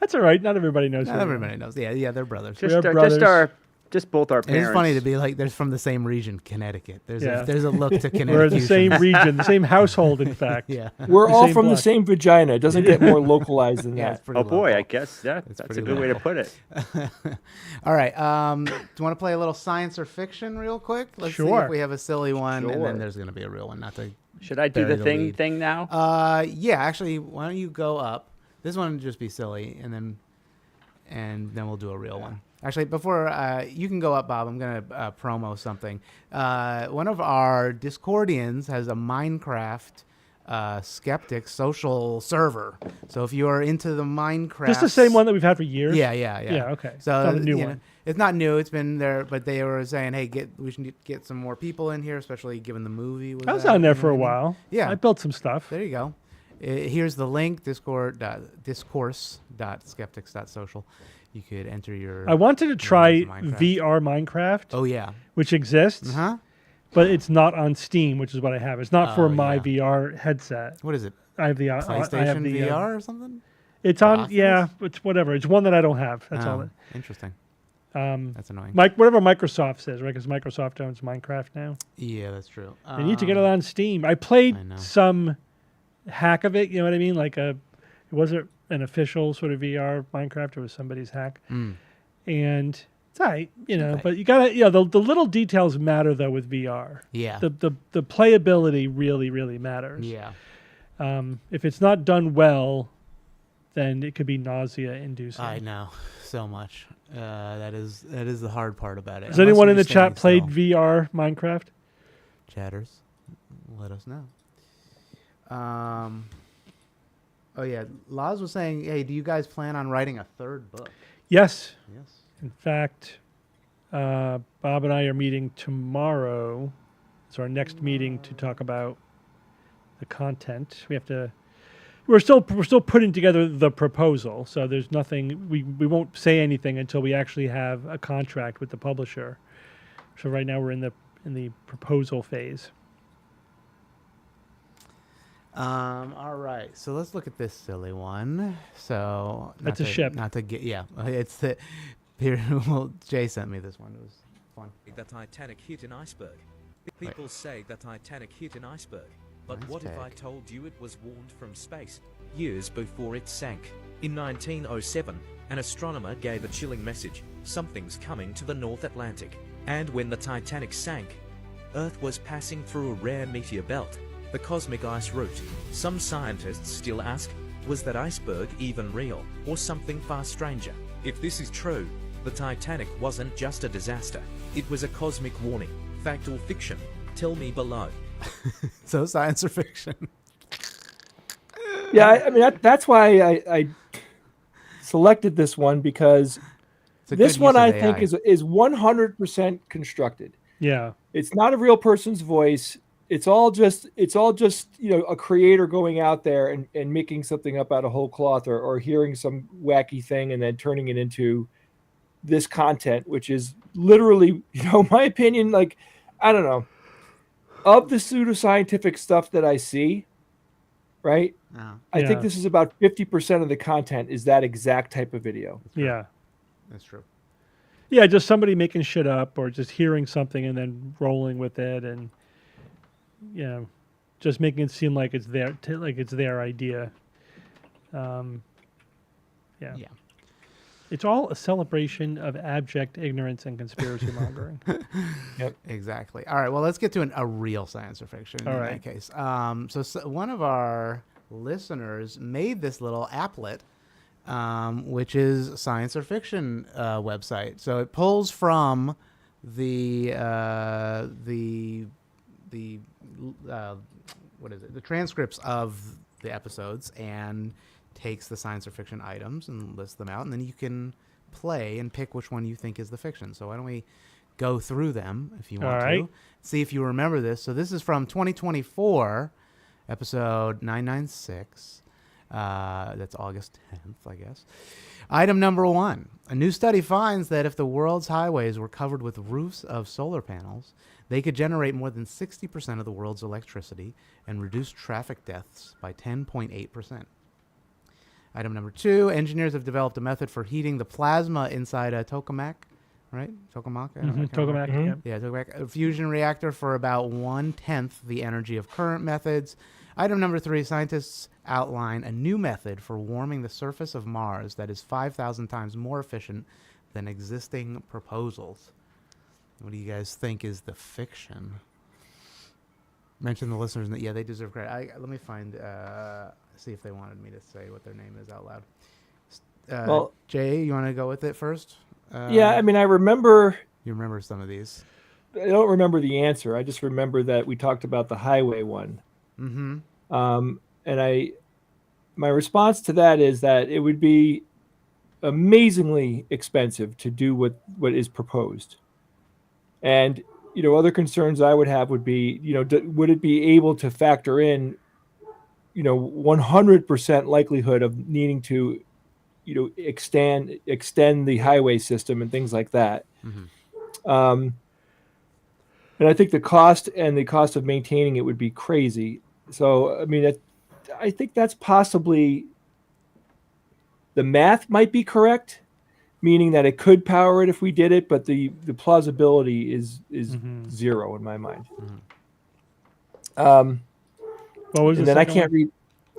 That's all right. Not everybody knows. Not everybody knows. Yeah, they're brothers. Just our just both our parents. It's funny to be like, there's from the same region, Connecticut. There's a look to Connecticut. We're in the same region, the same household, in fact. Yeah. We're all same from the block. same vagina. It doesn't get more localized than Yeah, it's that. pretty Oh boy, local. I guess that's a pretty good way to local. put it. All right. Do you want to play a little science or fiction real quick? Let's see Sure. if we have a silly one, and Sure. then there's going to be a real one. Not to. Should I do Bury the the lead. thing now? Yeah. Actually, why don't you go up? This one would just be silly, and then we'll do a real one. Actually, before you can go up, Bob, I'm going to promo something. One of our Discordians has a Minecraft skeptic social server. So if you are into the Minecraft, Just the same one that we've had for years? Yeah. Yeah, okay. So It's not a new you one. know, it's not new. It's been there, but they were saying, "Hey, we should get some more people in here, especially given the movie." I was out, on there you know for a what I mean? while. Yeah. I built some stuff. There you go. Here's the link: discourse.skeptics.social. You could enter your. I wanted to try Minecraft. VR Minecraft, Oh yeah. which exists, but it's not on Steam, which is what I have. It's not for Oh, my yeah. VR headset. What is it? I have the PlayStation I have the, VR or something? It's on. Oculus? Yeah, it's whatever. It's one that I don't have. That's all. Oh, interesting. It, That's annoying. whatever Microsoft says, right? Because Microsoft owns Minecraft now. Yeah, that's true. They need to get it on Steam. I played I know. some hack of it. You know what I mean? Like it wasn't an official sort of VR Minecraft. It was somebody's hack, and it's all right, you know. Okay. But you gotta, the little details matter though with VR. Yeah. The playability really matters. Yeah. If it's not done well, then it could be nausea-inducing. I know so much. That is the hard part about it. Has anyone in the Unless you're chat played standing VR Minecraft? still. Chatters? Let us know. Oh yeah, Laz was saying, "Hey, do you guys plan on writing a third book?" Yes. Yes. In fact, Bob and I are meeting tomorrow. It's our next meeting to talk about the content. We're still putting together the proposal, so there's nothing. We won't say anything until we actually have a contract with the publisher. So right now we're in the proposal phase. All right. So let's look at this silly one. So That's a ship. Not to get. Yeah. It's the. Here. Well, Jay sent me this one. It was fun. The Titanic hit an iceberg. People say the Titanic hit an iceberg. But what if I told you it was warned from space years before it sank? In 1907, an astronomer gave a chilling message: something's coming to the North Atlantic. And when the Titanic sank, Earth was passing through a rare meteor belt, the cosmic ice route. Some scientists still ask, was that iceberg even real, or something far stranger? If this is true, the Titanic wasn't just a disaster. It was a cosmic warning. Fact or fiction? Tell me below. So science or fiction? Yeah, I mean that's why I selected this one, because this one I think is 100% constructed. Yeah. It's not a real person's voice. It's all just a creator going out there and making something up out of whole cloth, or hearing some wacky thing and then turning it into this content, which is literally, my opinion, like, I don't know, of the pseudoscientific stuff that I see, right? I think this is about 50% of the content is that exact type of video. Yeah. That's true. Yeah, just somebody making shit up, or just hearing something and then rolling with it, and just making it seem like it's their idea. Yeah. It's all a celebration of abject ignorance and conspiracy mongering. Yep, exactly. All right, well, let's get to a real science or fiction in that case. So one of our listeners made this little applet, which is a science or fiction website. So it pulls from the transcripts of the episodes, and takes the science or fiction items and lists them out, and then you can play and pick which one you think is the fiction. So why don't we go through them if you want to, see if you remember this. So this is from 2024, episode 996. That's August 10th, I guess. Item number 1. A new study finds that if the world's highways were covered with roofs of solar panels, they could generate more than 60% of the world's electricity and reduce traffic deaths by 10.8%. Item number 2, engineers have developed a method for heating the plasma inside a tokamak, right? Tokamak? I Mhm, can't remember. Tokamak, Yeah, Tokamak. A fusion reactor for about 1/10 the energy of current methods. Item number 3, scientists outline a new method for warming the surface of Mars that is 5,000 times more efficient than existing proposals. What do you guys think is the fiction? Mention the listeners that, yeah, they deserve credit. Let me find, see if they wanted me to say what their name is out loud. Well, Jay, you want to go with it first? yeah, I mean, I remember. You remember some of these. I don't remember the answer. I just remember that we talked about the highway one. Mm-hmm. And my response to that is that it would be amazingly expensive to do what is proposed. And, other concerns I would have would be, would it be able to factor in, 100% likelihood of needing to, extend the highway system and things like that. Mm-hmm. And I think the cost of maintaining it would be crazy. So, I mean, I think that's possibly, the math might be correct, meaning that it could power it if we did it, but the plausibility is zero in my mind. What was and the then I second can't one? read.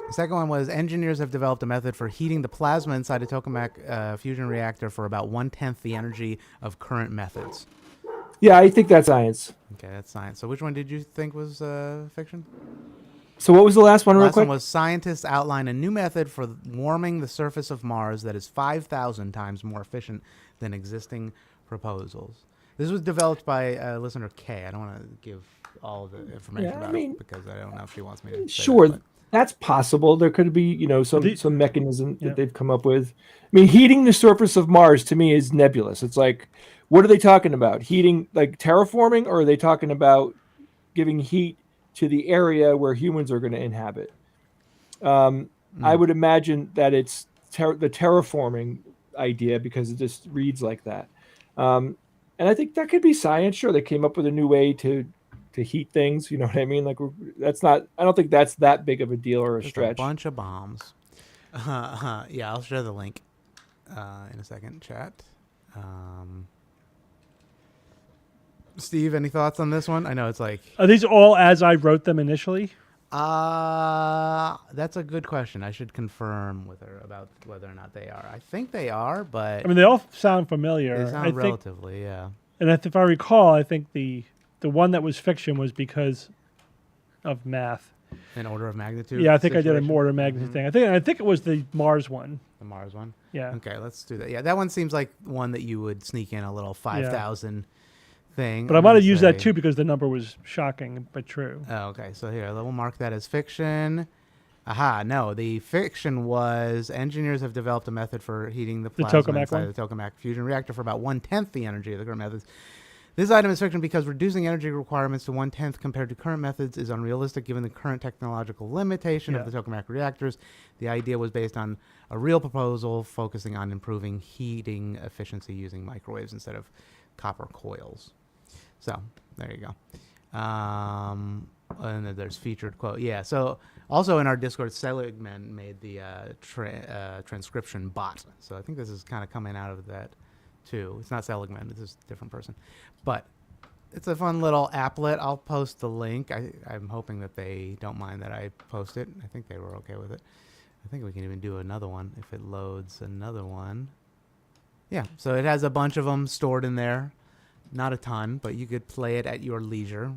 The second one was engineers have developed a method for heating the plasma inside a tokamak fusion reactor for about 1/10 the energy of current methods. Yeah, I think that's science. Okay, that's science. So which one did you think was fiction? So what was the last one, real Last quick? one was scientists outline a new method for warming the surface of Mars that is 5,000 times more efficient than existing proposals. This was developed by listener K. I don't want to give all the information about it because I don't know if she wants me to. Sure, say that's possible. There could be, The- some mechanism that they've come up with. I mean, heating the surface of Mars to me is nebulous. It's like, what are they talking about? Heating, like terraforming, or are they talking about giving heat to the area where humans are going to inhabit? I would imagine that it's the terraforming idea because it just reads like that. And I think that could be science. Sure, they came up with a new way to heat things. You know what I mean? Like that's not. I don't think that's that big of a deal or a Just stretch. a bunch of bombs. Yeah, I'll share the link in a second. Chat. Steve, any thoughts on this one? I know it's like. Are these all as I wrote them initially? That's a good question. I should confirm with her about whether or not they are. I think they are, but I mean, they all sound familiar. they sound relatively, yeah. And if I recall, I think the one that was fiction was because of math. An order of magnitude. Yeah, I think I did a situation? more order of magnitude thing. I think it was the Mars one. The Mars one. Yeah. Okay, let's do that. Yeah, that one seems like one that you would sneak in a little 5,000 thing. But I might have used that too because the number was shocking but true. Oh, okay. So here, we'll mark that as fiction. Aha, no. The fiction was engineers have developed a method for heating the plasma Tokamak inside one? the tokamak fusion reactor for about 1/10 the energy of the current methods. This item is fiction because reducing energy requirements to 1/10 compared to current methods is unrealistic given the current technological limitation of the tokamak reactors. The idea was based on a real proposal focusing on improving heating efficiency using microwaves instead of copper coils. So there you go. And then there's featured quote. Yeah. So also in our Discord, Seligman made the transcription bot. So I think this is kind of coming out of that too. It's not Seligman. This is a different person. But it's a fun little applet. I'll post the link. I'm hoping that they don't mind that I post it. I think they were okay with it. I think we can even do another one if it loads another one. Yeah. So it has a bunch of them stored in there. Not a ton, but you could play it at your leisure.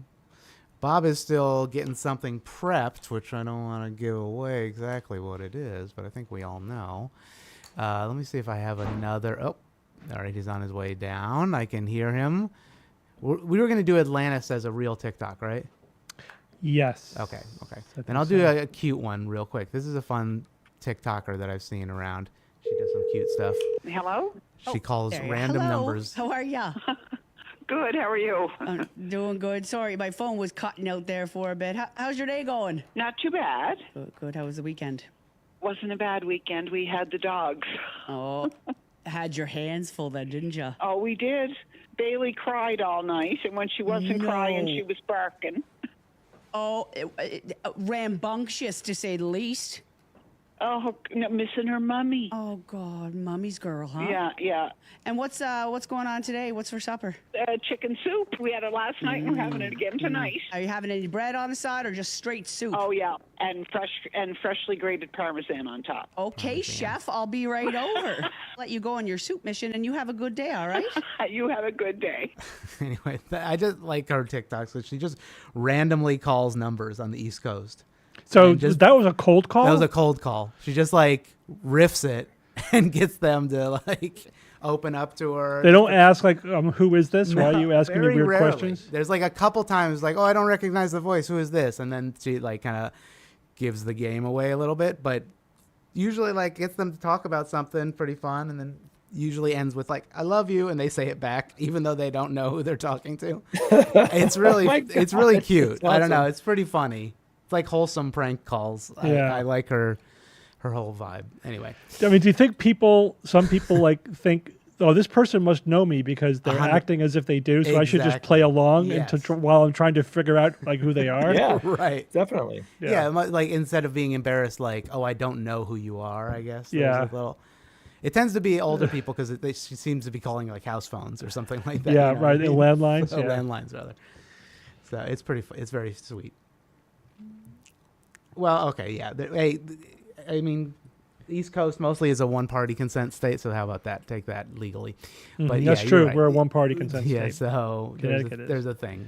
Bob is still getting something prepped, which I don't want to give away exactly what it is, but I think we all know. Let me see if I have another. Oh, all right, he's on his way down. I can hear him. We were going to do Atlantis as a real TikTok, right? Yes. Okay. Then I'll do a cute one real quick. This is a fun TikToker that I've seen around. She does some cute stuff. Hello? She calls random numbers. How are ya? Good. How are you? I'm doing good. Sorry, my phone was cutting out there for a bit. How's your day going? Not too bad. Good. How was the weekend? Wasn't a bad weekend. We had the dogs. Oh, had your hands full then, didn't you? Oh, we did. Bailey cried all night, and when she wasn't crying, she was barking. Oh, rambunctious to say the least. Oh, no, missing her mummy. Oh God, mummy's girl, huh? Yeah, yeah. And what's going on today? What's for supper? Chicken soup. We had it last night, and we're having it again tonight. Are you having any bread on the side or just straight soup? Oh yeah, and freshly grated Parmesan on top. Okay, chef, I'll be right over. Let you go on your soup mission, and you have a good day. All right. You have a good day. Anyway, I just like her TikToks. So she just randomly calls numbers on the East Coast. So that was a cold call? That was a cold call. She just like riffs it and gets them to like open up to her. They don't ask like, who is this? Why are you asking me very weird rarely. questions? There's like a couple times like, oh, I don't recognize the voice. Who is this? And then she like kind of gives the game away a little bit, but usually like gets them to talk about something pretty fun, and then usually ends with like, I love you, and they say it back even though they don't know who they're talking to. It's really it's really cute. That's I don't know. awesome. It's pretty funny. It's like wholesome prank calls. Yeah. I like her whole vibe. Anyway. I mean, do you think some people like think, oh, this person must know me because they're 100 acting as if they do, so I should just Exactly. play along Yes. while I'm trying to figure out like who they are? Yeah, Right. definitely. Yeah. Like instead of being embarrassed, like, oh, I don't know who you are, I guess. There's Yeah. a little, it tends to be older people because she seems to be calling like house phones or something like that. Yeah, you know right, what I mean? landlines, Oh, yeah. landlines, rather. So it's it's very sweet. Well, okay, yeah. I mean, the East Coast mostly is a one-party consent state, so how about that? Take that legally. But That's yeah, true. you're right. We're a one-party consent Yeah, state. so Connecticut is. there's a thing.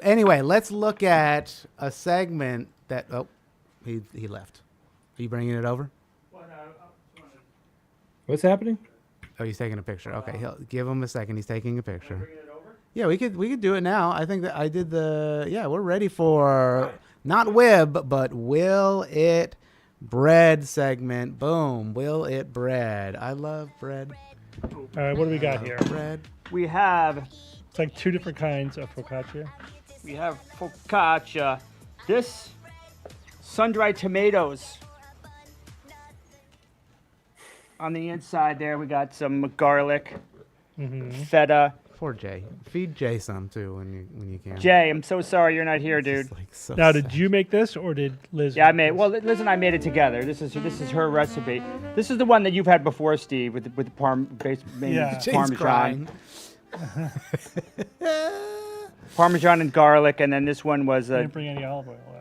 Anyway, let's look at a segment that. Oh, he left. Are you bringing it over? What's happening? Oh, he's taking a picture. Okay, give him a second. He's taking a picture. Yeah, we could do it now. I think that I did the. Yeah, we're ready for not Web, but Will It Bread segment. Boom, Will It Bread. I love bread. All right, what do we got here? Bread. We have It's like two different kinds of focaccia. focaccia. This sun-dried tomatoes. On the inside there, we got some garlic, feta. Poor Jay. Feed Jay some too when you can. Jay, I'm so sorry you're not here, dude. So Now, did you make this or did Liz? Yeah, I make made. Well, Liz and I made it together. This is her recipe. This is the one that you've had before, Steve, with the Yeah. Jay's Parmesan. crying. Parmesan and garlic, and then this one was I didn't bring any olive oil. Yeah.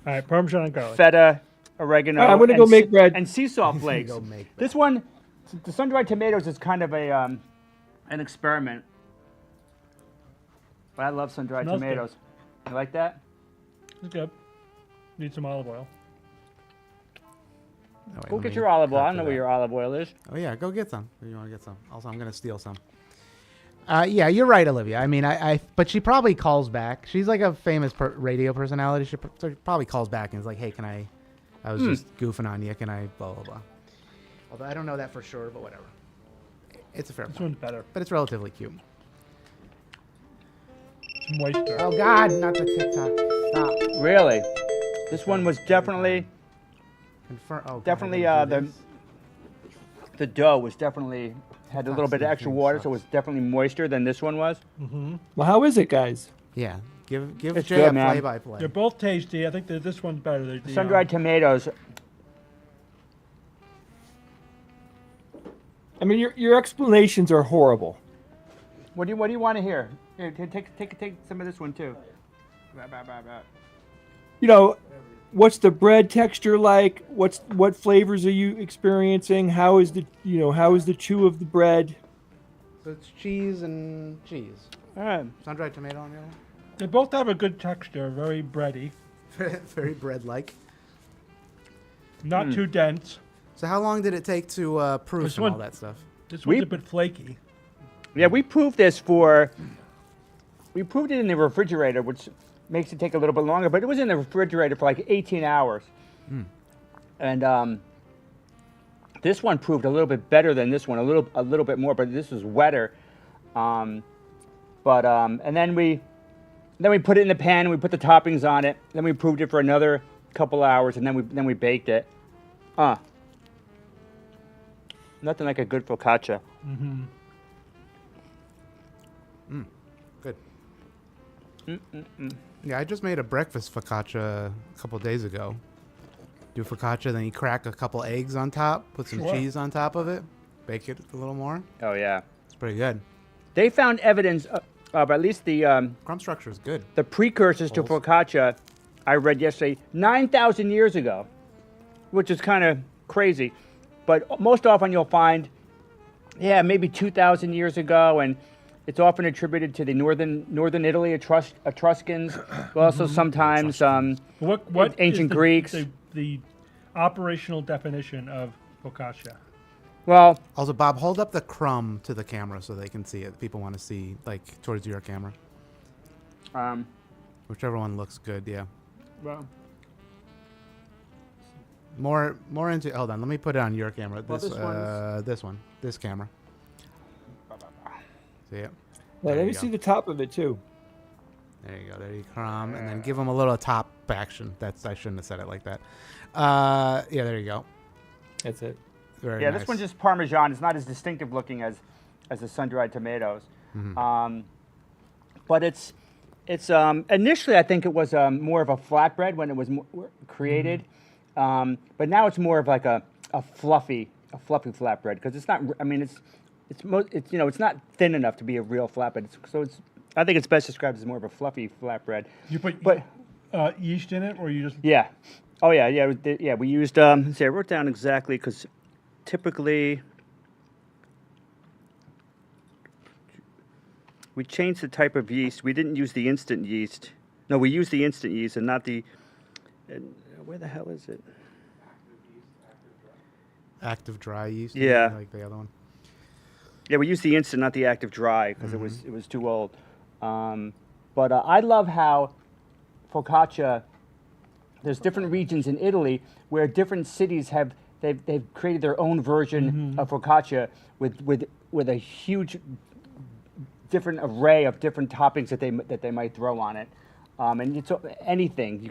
All right, Parmesan and garlic. feta, oregano. I'm gonna and go make bread. and sea salt flakes. Go make This one, the sun-dried tomatoes, is kind of an experiment. But I love sun-dried Smells good. tomatoes. You like that? It's good. Need some olive oil. Oh, wait, Go let get me your olive oil. cut I don't know to where that. your olive oil is. Oh yeah, go get some. If you want to get some. Also, I'm gonna steal some. Yeah, you're right, Olivia. I mean, but she probably calls back. She's like a famous radio personality. She probably calls back and is like, "Hey, can I was just goofing on you. Can I blah blah blah." Although I don't know that for sure, but whatever. It's a fair This point. one's better. But it's relatively cute. It's moisture. Oh God, not the TikTok. Stop. Really? This one was definitely, Confirm. Oh, God, definitely I didn't do the dough was definitely had a little bit of Toxic extra thing water, so it sucks. was definitely moister than this one was. Well, how is it, guys? this. Yeah, give It's Jay good, a man. play-by-play. They're both tasty. I think that this one's better. The, Sun-dried tomatoes. I mean, your explanations are horrible. What do you want to hear? Here, take some of this one too. You know, what's the bread texture like? What flavors are you experiencing? How is the chew of the bread? So it's cheese and cheese. All right. Sun-dried tomato on the other one. They both have a good texture. Very bready. Very bread-like. Not too dense. So how long did it take to proof This and one- all that stuff? This one's a bit flaky. Yeah, we proved it in the refrigerator, which makes it take a little bit longer, but it was in the refrigerator for like 18 hours. And this one proved a little bit better than this one, a little bit more, but this was wetter. And then we put it in the pan and we put the toppings on it. Then we proved it for another couple hours, and then we baked it. Nothing like a good focaccia. Good. Yeah, I just made a breakfast focaccia a couple days ago. Do focaccia, then you crack a couple eggs on top, put some cheese on top of it, bake it a little more. Oh yeah, it's pretty good. They found evidence of at least the crumb structure is good. The precursors to focaccia, I read yesterday, 9,000 years ago, which is kind of crazy. But most often you'll find, maybe 2,000 years ago, and it's often attributed to the northern Italy Etruscans, but also sometimes what ancient is Greeks. The operational definition of focaccia. Well, also, Bob, hold up the crumb to the camera so they can see it. People want to see, like, towards your camera. Whichever one looks good, yeah. Well, more into. Hold on, let me put it on your camera. Well, This camera. See it? Yeah, let me see the top of it too. There you go. There you crumb, and then give them a little top action. I shouldn't have said it like that. Yeah, there you go. That's it. Very nice. This one's just Parmesan. It's not as distinctive looking as the sun-dried tomatoes. But it's initially I think it was more of a flatbread when it was created, but now it's more of like a fluffy flatbread because it's not. I mean, it's not thin enough to be a real flatbread. I think it's best described as more of a fluffy flatbread. You put yeast in it, or you just yeah. Oh yeah. We used. Let's see, I wrote down exactly because typically we changed the type of yeast. We didn't use the instant yeast. No, we used the instant yeast and not the. Where the hell is it? Active dry yeast. Yeah. Like the other one. Yeah, we used the instant, not the active dry, because it was too old. But I love how focaccia. There's different regions in Italy where different cities they've created their own version of focaccia with a huge different array of different toppings that they might throw on it, and it's anything.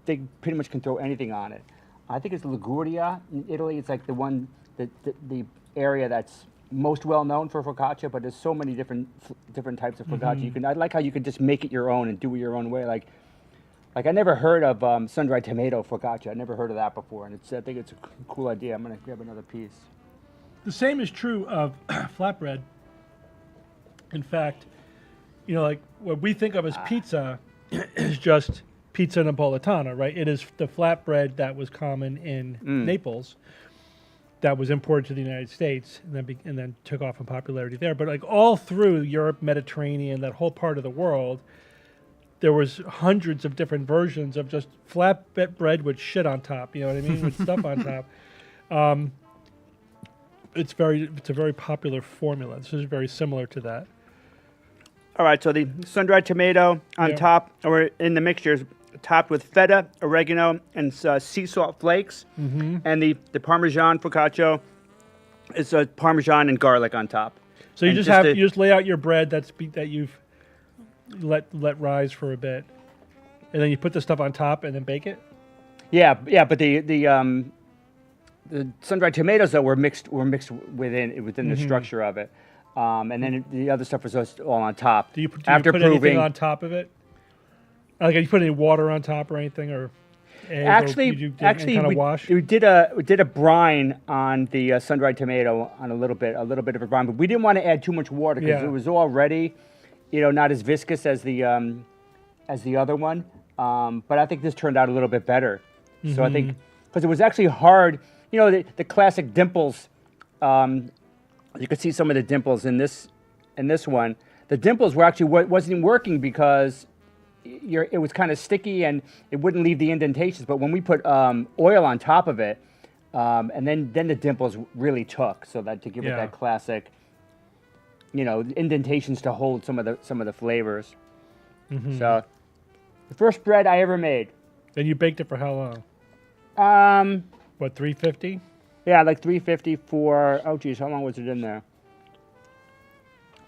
They pretty much can throw anything on it. I think it's Liguria in Italy. It's like the area that's most well known for focaccia, but there's so many different types of focaccia. I like how you can just make it your own and do it your own way. Like I never heard of sun-dried tomato focaccia. I never heard of that before, and I think it's a cool idea. I'm gonna grab another piece. The same is true of flatbread. In fact, like what we think of as pizza is just pizza napolitana, right? It is the flatbread that was common in Naples, that was imported to the United States, and then took off in popularity there. But like all through Europe, Mediterranean, that whole part of the world, there was hundreds of different versions of just flatbread with shit on top. You know what I mean? With stuff on top. It's a very popular formula. This is very similar to that. All right, so the sun-dried tomato on top, or in the mixture, is topped with feta, oregano, and sea salt flakes. And the Parmesan focaccia is Parmesan and garlic on top. So you just lay out your bread that you've let rise for a bit, and then you put the stuff on top and then bake it. Yeah, but the sun-dried tomatoes though were mixed within the structure of it, and then the other stuff was just all on top. Do you put anything on top of it? Like, you put any water on top or anything, or actually, we did a brine on the sun-dried tomato on a little bit of a brine, but we didn't want to add too much water because it was already, not as viscous as the other one. But I think this turned out a little bit better. So I think because it was actually hard, the classic dimples. You could see some of the dimples in this one. The dimples were actually wasn't working because it was kind of sticky and it wouldn't leave the indentations. But when we put oil on top of it, and then the dimples really took, so that to give it that classic, indentations to hold some of the flavors. So, the first bread I ever made. And you baked it for how long? What, 350? Yeah, like 350 for, oh geez, how long was it in there?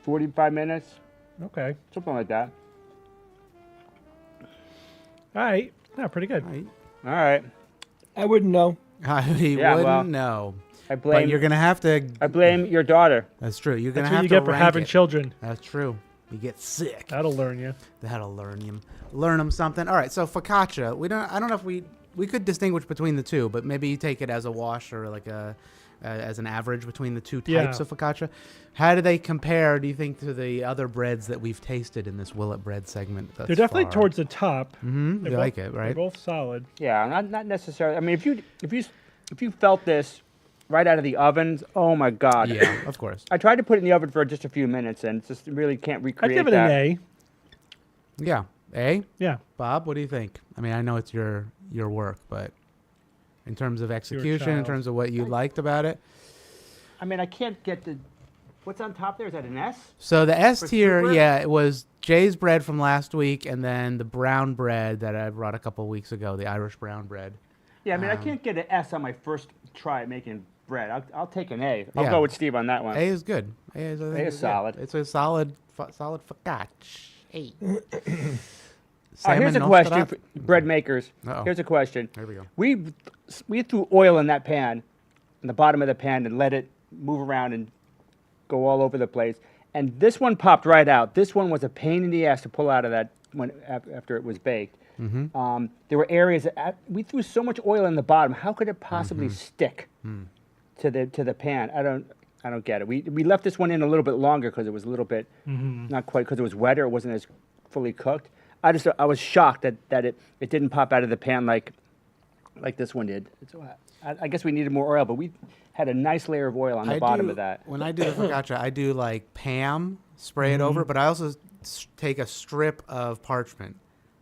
45 minutes? Okay. Something like that. All right. Yeah, pretty good. All right. I wouldn't know. He wouldn't know. But you're going to have to... I blame your daughter. That's true. You're going to have to to get for having children. That's true. You get sick. That'll learn you. That'll learn you. Learn them something. All right, so focaccia. I don't know if we we could distinguish between the two, but maybe you take it as a wash or like as an average between the two types of focaccia. How do they compare, do you think, to the other breads that we've tasted in this Will It Bread segment? They're definitely towards the top. Mm-hmm. You like it, right? They're both solid. Yeah, not necessarily. I mean, if you felt this right out of the ovens, oh my God. Yeah, of course. I tried to put it in the oven for just a few minutes and just really can't recreate that. I'd give it an A. Yeah. A? Yeah. Bob, what do you think? I mean, I know it's your work, but in terms of execution, in terms of what you liked about it? I mean, I can't get the... What's on top there? Is that an S? So the S tier, yeah, it was Jay's bread from last week, and then the brown bread that I brought a couple of weeks ago, the Irish brown bread. Yeah, I mean, I can't get an S on my first try at making bread. I'll take an A. I'll go with Steve on that one. A is good. A is solid. It's a solid focaccia. A. Here's a question for bread makers. Here's a question. There we go. We threw oil in that pan, in the bottom of the pan, and let it move around and go all over the place. And this one popped right out. This one was a pain in the ass to pull out of that after it was baked. Mm-hmm. There were areas that we threw so much oil in the bottom. How could it possibly stick to the pan? I don't get it. We left this one in a little bit longer because it was a little bit not quite, because it was wetter. It wasn't as fully cooked. I was shocked that it didn't pop out of the pan like this one did. So I guess we needed more oil, but we had a nice layer of oil on the bottom of that. When I do the focaccia, I do like Pam, spray it over, but I also take a strip of parchment,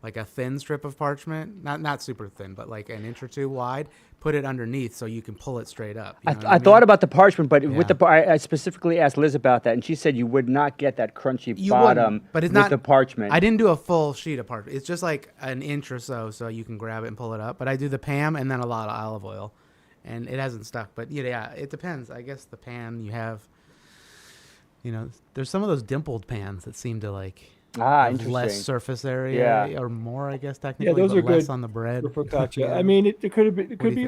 like a thin strip of parchment, not super thin, but like an inch or two wide. Put it underneath so you can pull it straight up. I thought about the parchment, but with I specifically asked Liz about that, and she said you would not get that crunchy bottom but it's with not the parchment. I didn't do a full sheet of parchment. It's just like an inch or so you can grab it and pull it up. But I do the Pam and then a lot of olive oil, and it hasn't stuck. But yeah, it depends. I guess the pan you have, there's some of those dimpled pans that seem to like have less surface area or more, I guess technically. Yeah, those but are less good on the bread. for focaccia. I mean, it could have been. It could be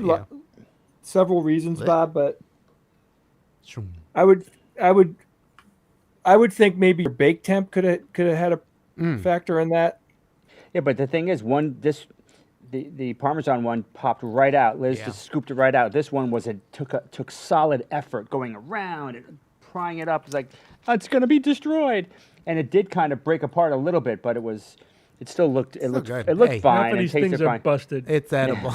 several reasons, Bob, but I would think maybe your bake temp could have had a factor in that. Yeah, but the thing is, the Parmesan one popped right out. Liz just scooped it right out. This one took solid effort going around and prying it up. It's like, it's going to be destroyed, and it did kind of break apart a little bit, but it still looked good. It looked Hey, fine. half of these things are busted. It's edible.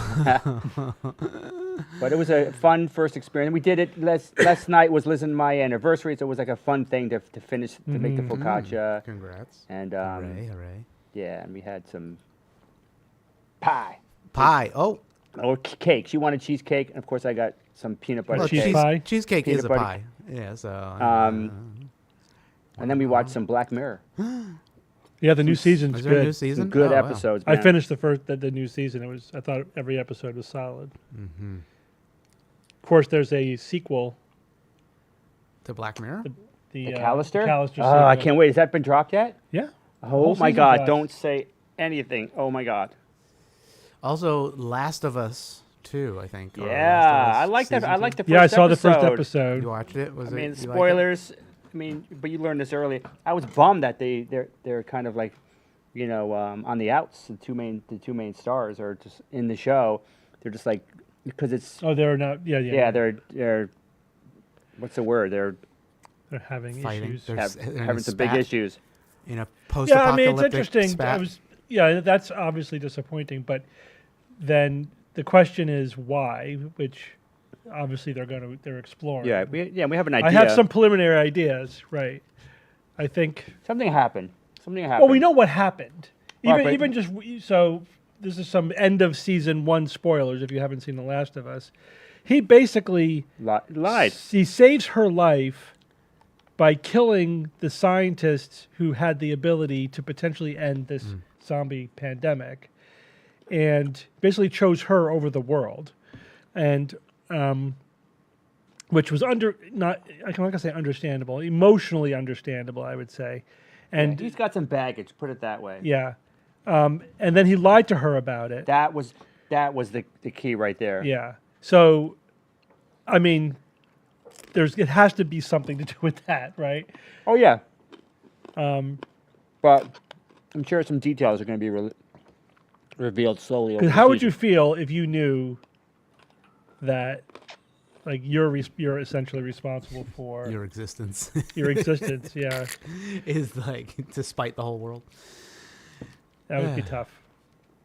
But it was a fun first experience. We did it last night was Liz and my anniversary, so it was like a fun thing to finish to make the focaccia. Congrats! And hooray! Yeah, and we had some pie. Oh, cake. She wanted cheesecake, and of course I got some peanut butter cake. Pie. Cheesecake Peanut is a butter. pie. Yeah, so. And then we watched some Black Mirror. Yeah, the new season's Is there a good. new season? Some good Oh, wow. episodes. I man. finished the new season. I thought every episode was solid. Mm-hmm. Of course, there's a sequel. To Black Mirror? The Callister? Callister Oh, sequel. I can't wait. Has that been dropped yet? Yeah. Oh my God! Don't say anything. Oh my God. Also, Last of Us 2, I think. or Yeah, Last of Us I like that. I season like the 2. first Yeah, I saw the first You episode. watched it? I mean, spoilers. I mean, but you learned this early. I was bummed that they're kind of like, on the outs. The two main stars are just in the show. They're just like, because it's. Oh, they're not. Yeah. Yeah, they're. What's the word? They're having Fighting. issues. They're having some big issues. In a Yeah, I post-apocalyptic mean, it's interesting. spat. That's obviously disappointing. But then the question is why, which obviously they're exploring. Yeah, we have an idea. I have some preliminary ideas, right? I think something happened. Well, we know what happened. Right, but- Even just so, this is some end of season 1 spoilers. If you haven't seen The Last of Us, he basically lied. He saves her life by killing the scientists who had the ability to potentially end this zombie pandemic, and basically chose her over the world, and which was not gonna say understandable, emotionally understandable, I would say. And he's got some baggage. Put it that way. yeah, and then he lied to her about it. That was the key right there. Yeah. So, I mean, it has to be something to do with that, right? Oh yeah. But I'm sure some details are going to be revealed slowly. Because how would you feel if you knew that, like, you're essentially responsible for your existence? Your existence, yeah, is like to spite the whole world. That would be tough.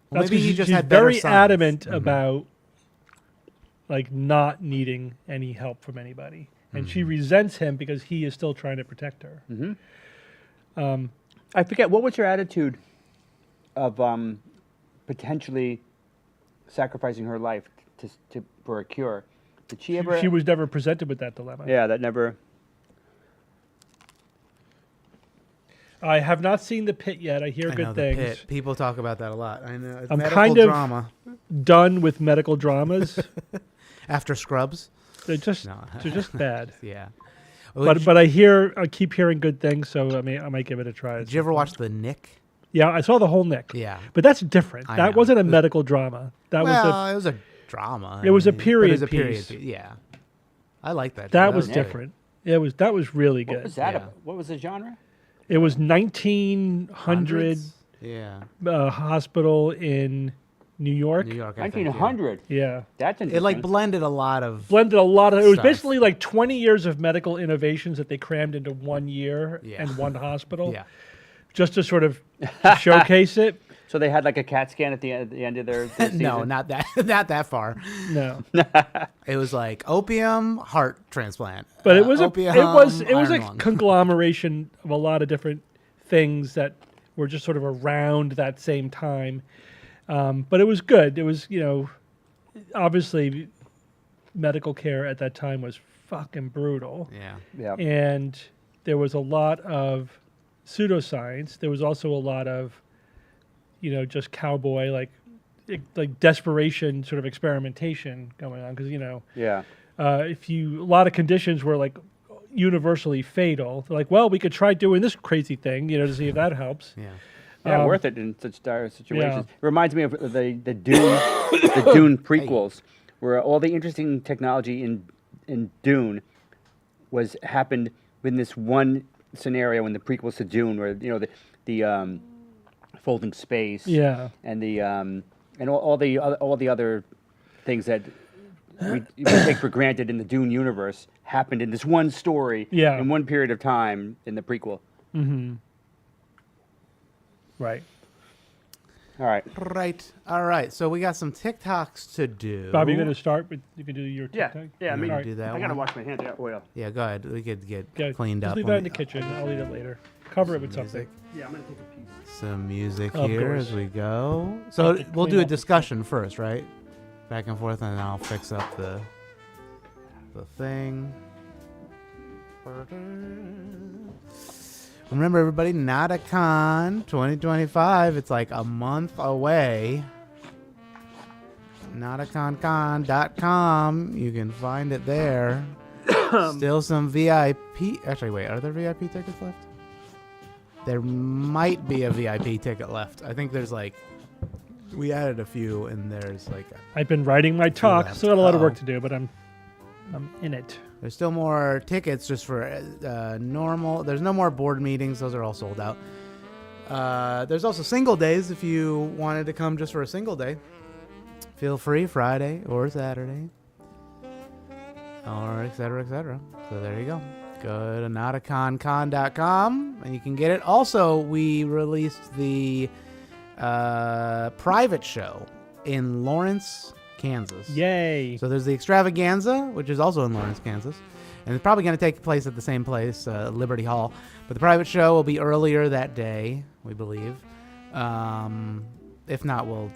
Well, That's maybe he because just she's had better very sons. adamant about like not needing any help from anybody, and she resents him because he is still trying to protect her. I forget, what was your attitude of potentially sacrificing her life for a cure? Did she ever? She was never presented with that dilemma. Yeah, that never. I have not seen The Pit yet. I hear I good know, The things. Pit. People talk about that a lot. I know. It's I'm medical kind of drama. done with medical dramas. After Scrubs, they're just bad. Yeah. But I keep hearing good things, so I might give it a try. Did you ever watch The Nick? Yeah, I saw the whole Nick. Yeah, but that's different. I That know. wasn't a medical drama. That it was a drama. It was a but period it was a period piece. Yeah, I like that. That was good. different. That was really good. What was that about? What was the genre? It was 1900 hospital in New York. New York, 1900. Yeah, that's It like blended a lot of. It was stuff. basically like 20 years of medical innovations that they crammed into 1 year and one hospital. Yeah. Just to sort of showcase it. So they had like a CAT scan at the end of their season? No, not that far. No. It was like opium, heart transplant. But it was opium, it was a iron lung. conglomeration of a lot of different things that were just sort of around that same time. But it was good. It was, obviously medical care at that time was fucking brutal. Yeah. And there was a lot of pseudoscience. There was also a lot of, just cowboy, like desperation sort of experimentation going on. Because, a lot of conditions were like universally fatal. They're like, well, we could try doing this crazy thing, to see if that helps. Yeah. Yeah, worth it in such dire situations. Yeah. It reminds me of the Dune, the Dune prequels, where all the interesting technology in Dune happened in this one scenario in the prequels to Dune, where the folding space, and the and all the other things that we take for granted in the Dune universe happened in this one story in one period of time in the prequel. Mm-hmm. Right. All right. All right. So we got some TikToks to do. Bob, you're going to start with, you can do your Yeah. TikTok? Yeah, You me. wanna do that I got to one? wash my hands. I got oil. Yeah, go ahead. We could get Yeah, cleaned just up. leave that in the kitchen. I'll eat it later. Cover it with something. Yeah, I'm going to take a piece. Some music Of here course. as we go. So Have to we'll clean do a up the discussion first, right? Back and forth, and then I'll fix up the thing. Remember, everybody, NadaCon 2025. It's like a month away. NadaConCon.com. You can find it there. Still some VIP. Actually, wait, are there VIP tickets left? There might be a VIP ticket left. I think there's we added a few, and there's I've been writing my talk. left. Still got a lot of work Uh-oh. to do, but I'm in it. There's still more tickets just for normal. There's no more board meetings. Those are all sold out. There's also single days if you wanted to come just for a single day. Feel free, Friday or Saturday. Or et cetera, et cetera. So there you go. Go to NadaConCon.com and you can get it. Also, we released the private show in Lawrence, Kansas. Yay. So there's the extravaganza, which is also in Lawrence, Kansas. And it's probably going to take place at the same place, Liberty Hall. But the private show will be earlier that day, we believe. If not, we'll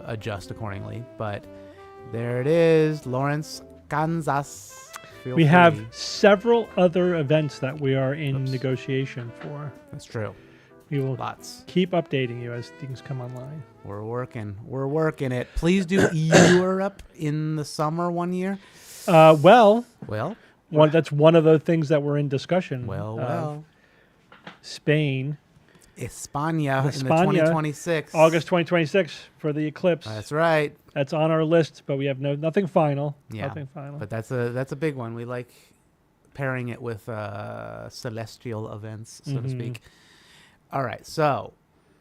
adjust accordingly. But there it is, Lawrence, Kansas. Feel We free. have several other events that we are in negotiation for. That's true. We will keep updating you as things come online. We're working it. Please do Europe in the summer one year. Well, that's one of the things that we're in discussion. Well. Spain. España in the 2026. August 2026 for the eclipse. That's right. That's on our list, but we have nothing final. Yeah, Nothing final. but that's a big one. We like pairing it with celestial events, so to Mhm. speak. All right, so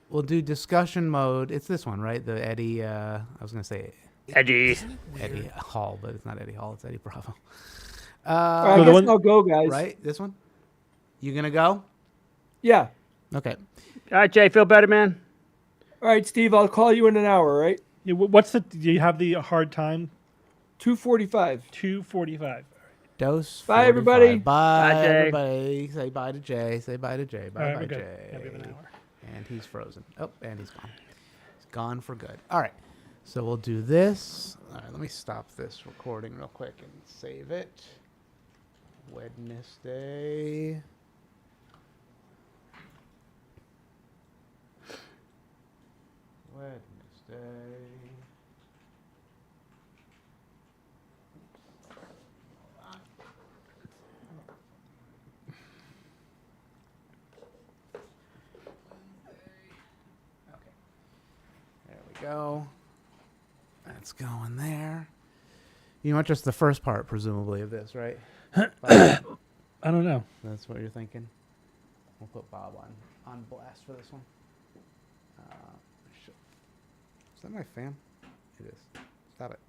we'll do discussion mode. It's this one, right? The Eddie. I was gonna say Eddie Hall, but it's not Eddie Hall. It's Eddie Bravo. I guess I'll go, guys. Right, this one. You gonna go? Yeah. Okay. All right, Jay, feel better, man? All right, Steve, I'll call you in an hour, right? Yeah, what's the? Do you have the hard time? 2:45. 2:45. Dose. Bye, everybody. Bye, Bye, Jay. everybody. Say bye to Jay. Say bye to Jay. Bye, All right, bye, we're good. Jay. Yeah, we have an hour. And he's frozen. Oh, and he's gone. He's gone for good. All right. So we'll do this. All right, let me stop this recording real quick and save it. Wednesday. Go. That's going there. You want just the first part, presumably, of this, right? I don't know. That's what you're thinking. We'll put Bob on blast for this one. Is that my fan? It is. Stop it.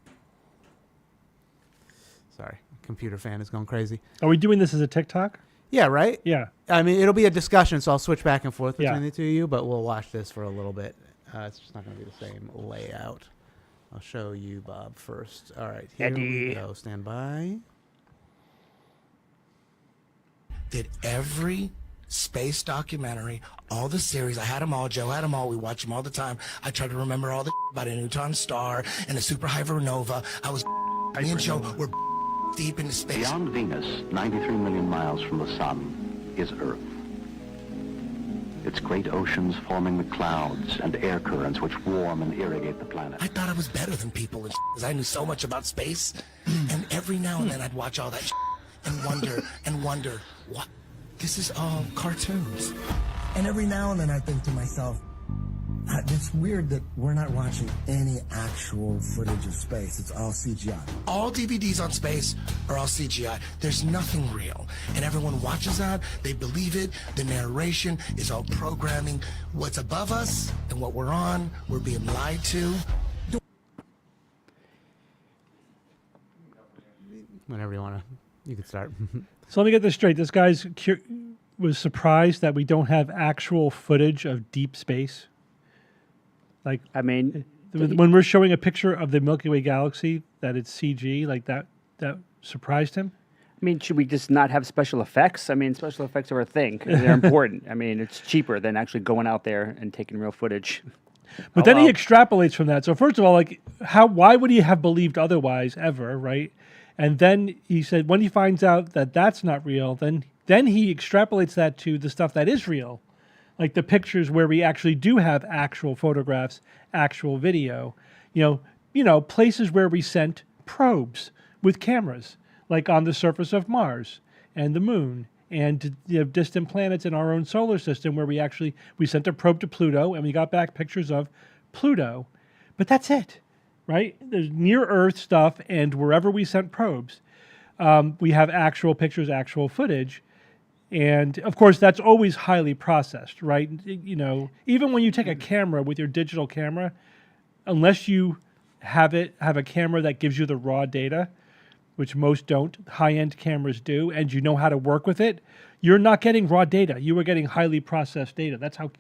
Sorry, computer fan is going crazy. Are we doing this as a TikTok? Yeah, right? Yeah. I mean, it'll be a discussion, so I'll switch back and forth between Yeah. the two of you, but we'll watch this for a little bit. It's just not going to be the same layout. I'll show you Bob first. All right, here we go. Stand by. Did every space documentary, all the series. I had them all. Joe had them all. We watch them all the time. I tried to remember all the about a neutron star and a super hypernova. I was me and Joe were deep into space. Beyond Venus, 93 million miles from the sun, is Earth. Its great oceans forming the clouds and air currents which warm and irrigate the planet. I thought I was better than people because I knew so much about space. And every now and then I'd watch all that and wonder, what? This is all cartoons. And every now and then I think to myself, it's weird that we're not watching any actual footage of space. It's all CGI. All DVDs on space are all CGI. There's nothing real. And everyone watches that. They believe it. The narration is all programming. What's above us and what we're on, we're being lied to. Whenever you want to, you can start. So let me get this straight. This guy's was surprised that we don't have actual footage of deep space. Like, I mean, when we're showing a picture of the Milky Way galaxy, that it's CG, like that surprised him. I mean, should we just not have special effects? I mean, special effects are a thing. They're important. I mean, it's cheaper than actually going out there and taking real footage. But then he extrapolates from that. So first of all, like, why would he have believed otherwise ever, right? And then he said when he finds out that that's not real, then he extrapolates that to the stuff that is real. Like the pictures where we actually do have actual photographs, actual video, you know, places where we sent probes with cameras, like on the surface of Mars and the moon, and distant planets in our own solar system where we sent a probe to Pluto and we got back pictures of Pluto. But that's it, right? There's near Earth stuff, and wherever we sent probes, we have actual pictures, actual footage. And of course, that's always highly processed, right? You know, even when you take a camera with your digital camera, unless you have a camera that gives you the raw data, which most don't, high-end cameras do, and you know how to work with it, you're not getting raw data. You are getting highly processed data. That's how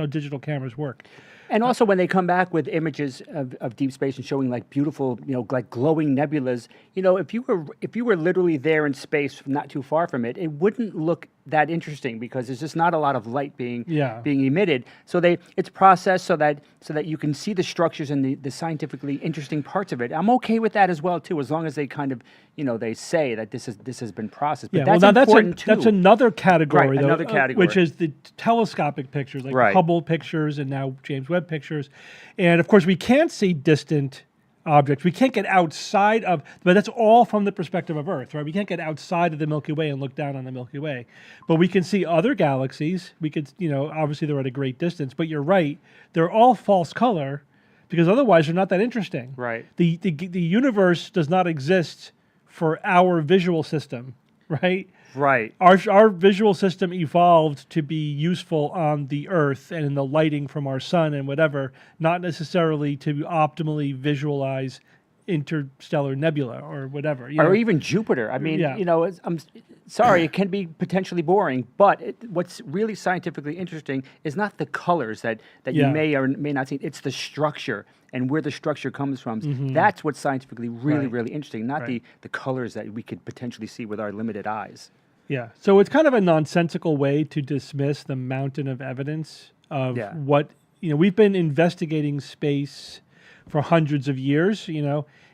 digital cameras work. And also when they come back with images of deep space and showing like beautiful, like glowing nebulas, if you were literally there in space, not too far from it, it wouldn't look that interesting because there's just not a lot of light being emitted. So it's processed so that you can see the structures and the scientifically interesting parts of it. I'm okay with that as well too, as long as they kind of they say that this has been processed. But that's another category, right, though, another category, which is the telescopic pictures, like right. Hubble pictures and now James Webb pictures, and of course we can't see distant objects. We can't get outside of, but that's all from the perspective of Earth, right? We can't get outside of the Milky Way and look down on the Milky Way, but we can see other galaxies. We could, obviously they're at a great distance, but you're right, they're all false color because otherwise they're not that interesting. Right. The universe does not exist for our visual system. right? Right. Our visual system evolved to be useful on the Earth and in the lighting from our sun and whatever, not necessarily to optimally visualize interstellar nebula or whatever. Or even Jupiter. I mean, I'm sorry, it can be potentially boring, but what's really scientifically interesting is not the colors that you may or may not see. It's the structure and where the structure comes from. That's what's scientifically really interesting, not the colors that we could potentially see with our limited eyes. Yeah. So it's kind of a nonsensical way to dismiss the mountain of evidence of what, we've been investigating space for hundreds of years,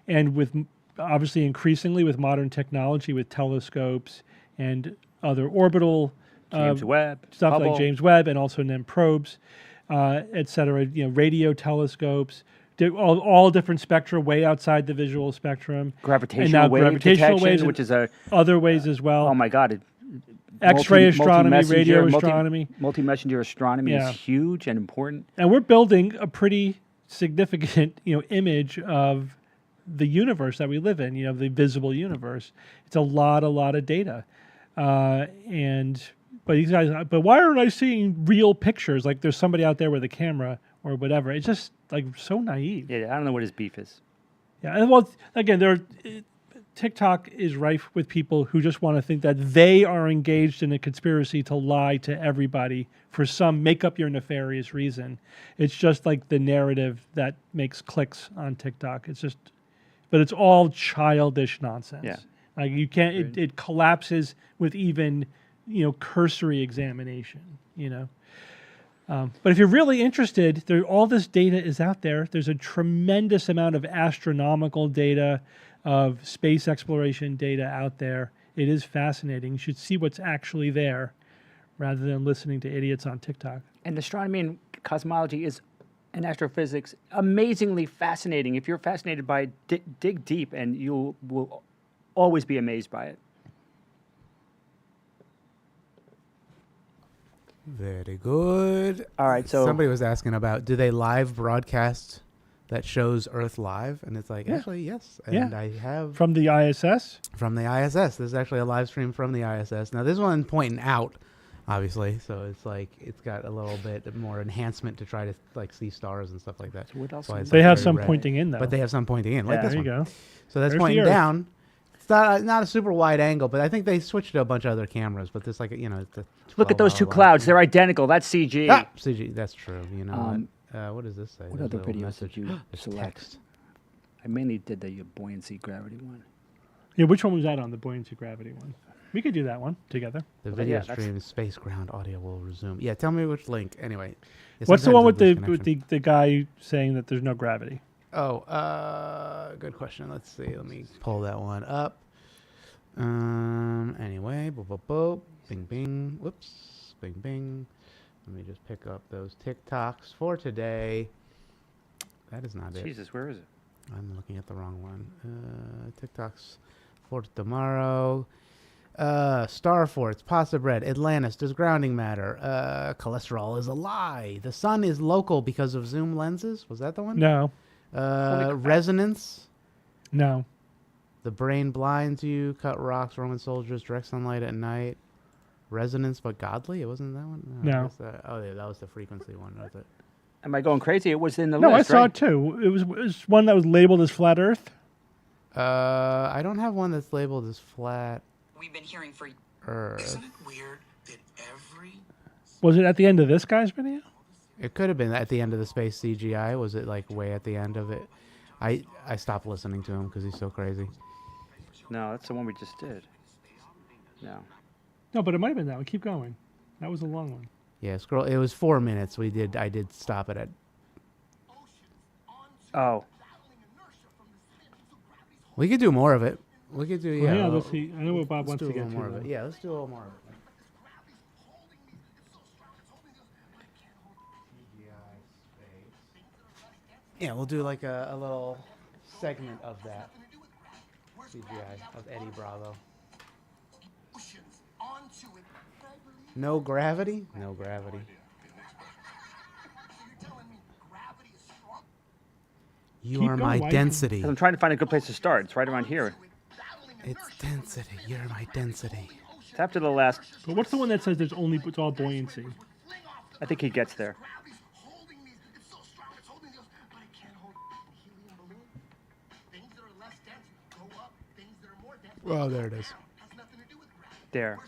and with obviously increasingly with modern technology, with telescopes and other orbital James Webb, stuff Hubble. like James Webb, and also NIM probes, et cetera, radio telescopes, all different spectra way outside the visual spectrum. Gravitational wave detection, which is other ways as well. Oh my God. X-ray astronomy, radio astronomy. Multi-messenger astronomy is huge and important. And we're building a pretty significant, image of the universe that we live in, the visible universe. It's a lot of data. But these guys, but why aren't I seeing real pictures? Like there's somebody out there with a camera or whatever. It's just like so naive. Yeah, I don't know what his beef is. Yeah, and well, again, TikTok is rife with people who just want to think that they are engaged in a conspiracy to lie to everybody for some make up your nefarious reason. It's just like the narrative that makes clicks on TikTok. But it's all childish nonsense. Yeah. Like you can't, it collapses with even, cursory examination, But if you're really interested, all this data is out there. There's a tremendous amount of astronomical data, of space exploration data out there. It is fascinating. You should see what's actually there rather than listening to idiots on TikTok. And astronomy and cosmology and astrophysics amazingly fascinating. If you're fascinated by it, dig deep and you will always be amazed by it. Very good. All right, so somebody was asking about, do they live broadcast that shows Earth live? And it's like, actually, yes. And I have from the ISS. From the ISS. This is actually a live stream from the ISS. Now, this one pointing out, obviously, so it's like it's got a little bit more enhancement to try to like see stars and stuff like that. So what else? They have some pointing in though. But they have some pointing in, like this one. There you go. So that's pointing down. It's not a super wide angle, but I think they switched to a bunch of other cameras. But this, like, look at those two clouds. They're identical. That's CG. Ah, CG. That's true. What does this say? What other videos did you select? Text. I mainly did the buoyancy gravity one. Yeah, which one was that on, the buoyancy gravity one? We could do that one together. The video stream space ground audio will resume. Yeah, tell me which link. Anyway. What's the one with the guy saying that there's no gravity? Oh, good question. Let's see. Let me pull that one up. Anyway, bing, bing. Whoops, bing, bing. Let me just pick up those TikToks for today. That is not it. Jesus, where is it? I'm looking at the wrong one. TikToks for tomorrow. Star Forts, pasta bread, Atlantis, does grounding matter? Cholesterol is a lie. The sun is local because of zoom lenses. Was that the one? No. Resonance? No. The brain blinds you, cut rocks, Roman soldiers, direct sunlight at night. Resonance but godly? It wasn't that one? No. That was the frequency one, was it? Am I going crazy? It was in the list, list, I saw it too. It was one that was labeled as flat Earth. I don't have one that's labeled as flat. We've been hearing for Earth. Isn't it weird that every... Was it at the end of this guy's video? It could have been at the end of the space CGI. Was it like way at the end of it? I stopped listening to him because he's so crazy. No, that's the one we just did. No. No, but it might have been that one. Keep going. That was a long one. Yeah, scroll. It was 4 minutes. I did stop it at. Oh. We could do more of it. We could do let's see. I know what Bob wants to get more to. of it. Yeah, let's do a little more of it. Yeah, we'll do like a little segment of that. CGI of Eddie Bravo. No gravity? No gravity. You are my density. I'm trying to find a good place to start. It's right around here. It's density. You're my density. It's after the last. But what's the one that says it's all buoyancy? I think he gets there. Well, there it is. There.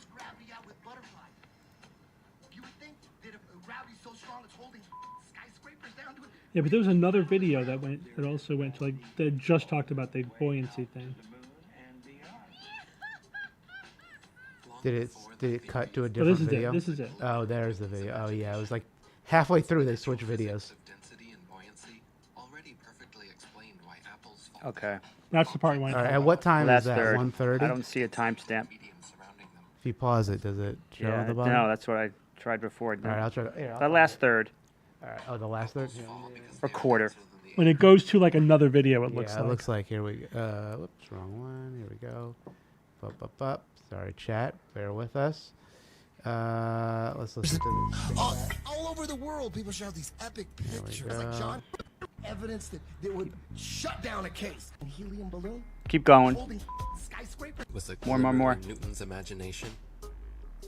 Yeah, but there was another video that also went to that just talked about the buoyancy thing. Did it cut to a different video? This is it. Oh, there's the video. Oh yeah, it was like halfway through they switched videos. Okay. That's the part I wanted. All right, at what time is that? 1:30. I don't see a timestamp. If you pause it, does it show Yeah, the bottom? no, that's what I tried before. All right, I'll try to. Here, The last third. All right. Oh, the last third. Or quarter. When it goes to like another video, it looks Yeah, like. it looks like. Here we go. Whoops, wrong one. Here we go. Up. Sorry, chat. Bear with us. Let's listen to this. All over the world, people show these epic pictures. Like John, evidence that would shut down a case. A helium balloon. Keep going. Holding skyscraper. Was a More. glimmer in Newton's imagination?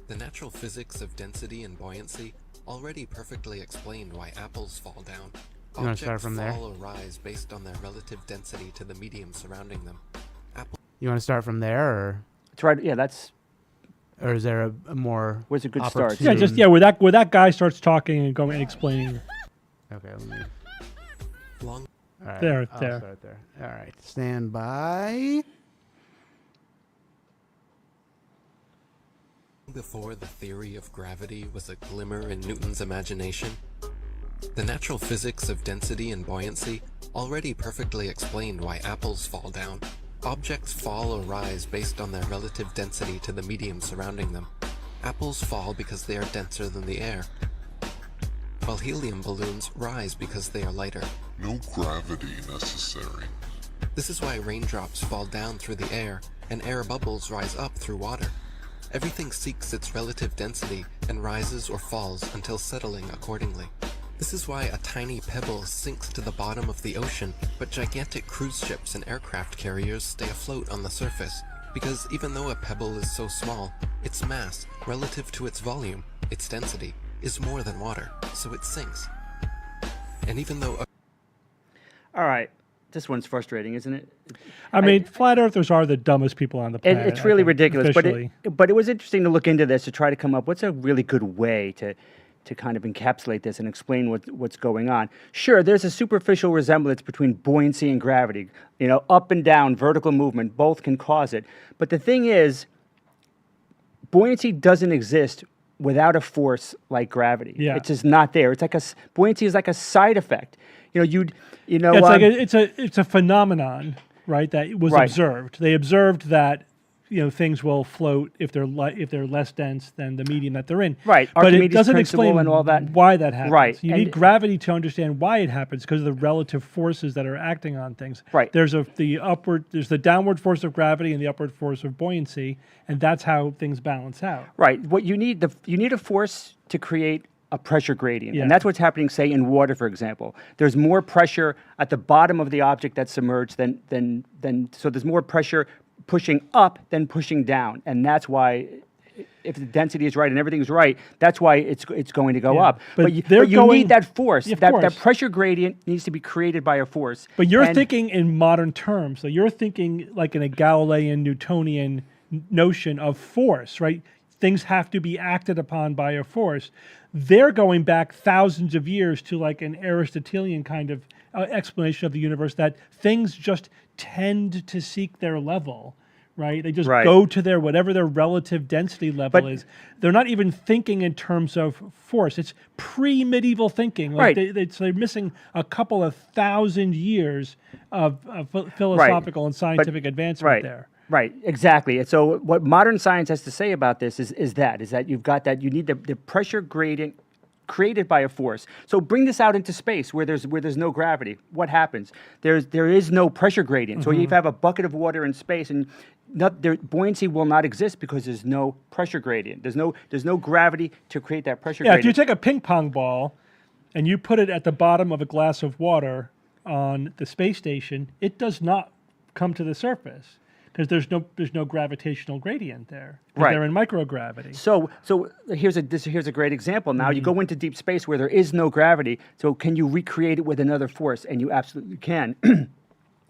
The natural physics of density and buoyancy already perfectly explained why apples fall down. You want to start from there? Fall or rise based on their relative density to the medium surrounding them. You want to start from there, or? It's right. Yeah, that's. Or is there a more? Where's a good start? Yeah, where that guy starts talking and going and explaining. Okay, let me. Long. All right, There. I'll start there. All right, stand by. Before the theory of gravity was a glimmer in Newton's imagination, the natural physics of density and buoyancy already perfectly explained why apples fall down. Objects fall or rise based on their relative density to the medium surrounding them. Apples fall because they are denser than the air, while helium balloons rise because they are lighter. No gravity necessary. This is why raindrops fall down through the air and air bubbles rise up through water. Everything seeks its relative density and rises or falls until settling accordingly. This is why a tiny pebble sinks to the bottom of the ocean, but gigantic cruise ships and aircraft carriers stay afloat on the surface. Because even though a pebble is so small, its mass, relative to its volume, its density, is more than water, so it sinks. And even though All right. This one's frustrating, isn't it? I mean, flat earthers are the dumbest people on the planet. It's really ridiculous. Officially. But it was interesting to look into this to try to come up what's a really good way to kind of encapsulate this and explain what's going on. Sure, there's a superficial resemblance between buoyancy and gravity. You know, up and down, vertical movement, both can cause it. But the thing is, buoyancy doesn't exist without a force like gravity. Yeah. It's just not there. It's like buoyancy is like a side effect. You know, It's a phenomenon, right? That was observed. They observed that things will float if they're less dense than the medium that they're in. Right. But Archimedes' it doesn't principle explain and all that. why that happens. Right. You need gravity to understand why it happens because of the relative forces that are acting on things. Right. There's the downward force of gravity and the upward force of buoyancy, and that's how things balance out. Right. What you need a force to create a pressure gradient. Yeah. And that's what's happening, say, in water, for example. There's more pressure at the bottom of the object that's submerged so there's more pressure pushing up than pushing down. And that's why, if the density is right and everything's right, that's why it's going to go up. But you need that force. Yeah, that pressure gradient needs to be created by a force. But you're thinking in modern terms. So you're thinking like in a Galilean, Newtonian notion of force, right? Things have to be acted upon by a force. They're going back thousands of years to like an Aristotelian kind of explanation of the universe that things just tend to seek their level, right? They just go to whatever their relative density level is. They're not even thinking in terms of force. It's pre-medieval thinking. Like they're missing a couple of thousand years of philosophical and scientific advancement there. Right, exactly. And so what modern science has to say about this is that you've got that you need the pressure gradient created by a force. So bring this out into space where there's no gravity. What happens? There is no pressure gradient. So if you have a bucket of water in space and buoyancy will not exist because there's no pressure gradient. There's no gradient to create that pressure gradient. If you take a ping pong ball and you put it at the bottom of a glass of water on the space station, it does not come to the surface. because there's no gravitational gradient there. Right. They're in microgravity. So here's a great example. Now you go into deep space where there is no gravity. So can you recreate it with another force? And you absolutely can.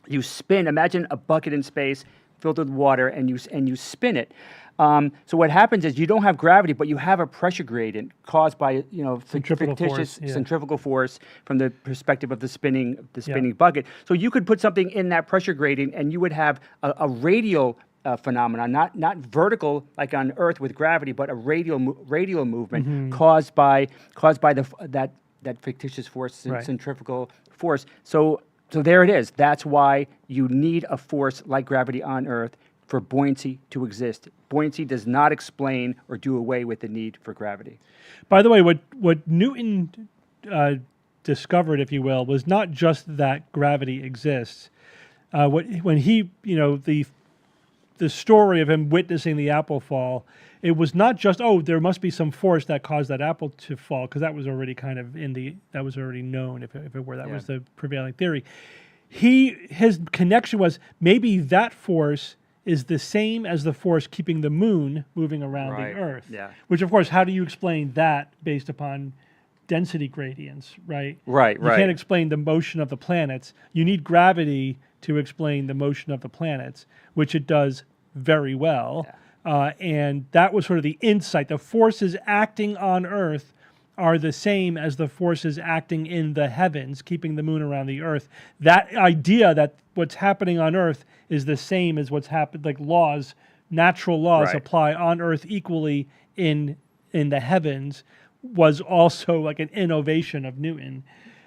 You spin. Imagine a bucket in space filled with water, and you spin it. So what happens is you don't have gravity, but you have a pressure gradient caused by fictitious centrifugal force from the perspective of the spinning bucket. So you could put something in that pressure gradient, and you would have a radial phenomenon, not vertical like on Earth with gravity, but a radial movement caused by that fictitious force, centrifugal force. So there it is. That's why you need a force like gravity on Earth for buoyancy to exist. Buoyancy does not explain or do away with the need for gravity. By the way, what Newton discovered, if you will, was not just that gravity exists. When he, the story of him witnessing the apple fall, it was not just, there must be some force that caused that apple to fall, because that was already kind of that was already known, if it were. That was the prevailing theory. His connection was maybe that force is the same as the force keeping the moon moving around the Earth. Yeah. Which, of course, how do you explain that based upon density gradients, right? Right. You can't explain the motion of the planets. You need gravity to explain the motion of the planets, which it does very well. Yeah. And that was sort of the insight. The forces acting on Earth are the same as the forces acting in the heavens, keeping the moon around the Earth. That idea that what's happening on Earth is the same as what's happened, like natural laws apply on Earth equally in the heavens, was also like an innovation of Newton.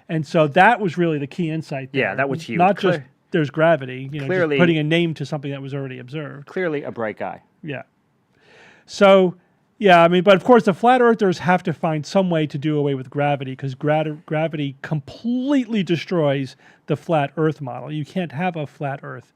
And so that was really the key insight there. Yeah, that was huge. Not just there's gravity, clearly, just putting a name to something that was already observed. Clearly a bright guy. Yeah. So, yeah, I mean, but of course the flat earthers have to find some way to do away with gravity, because gravity completely destroys the flat earth model. You can't have a flat earth.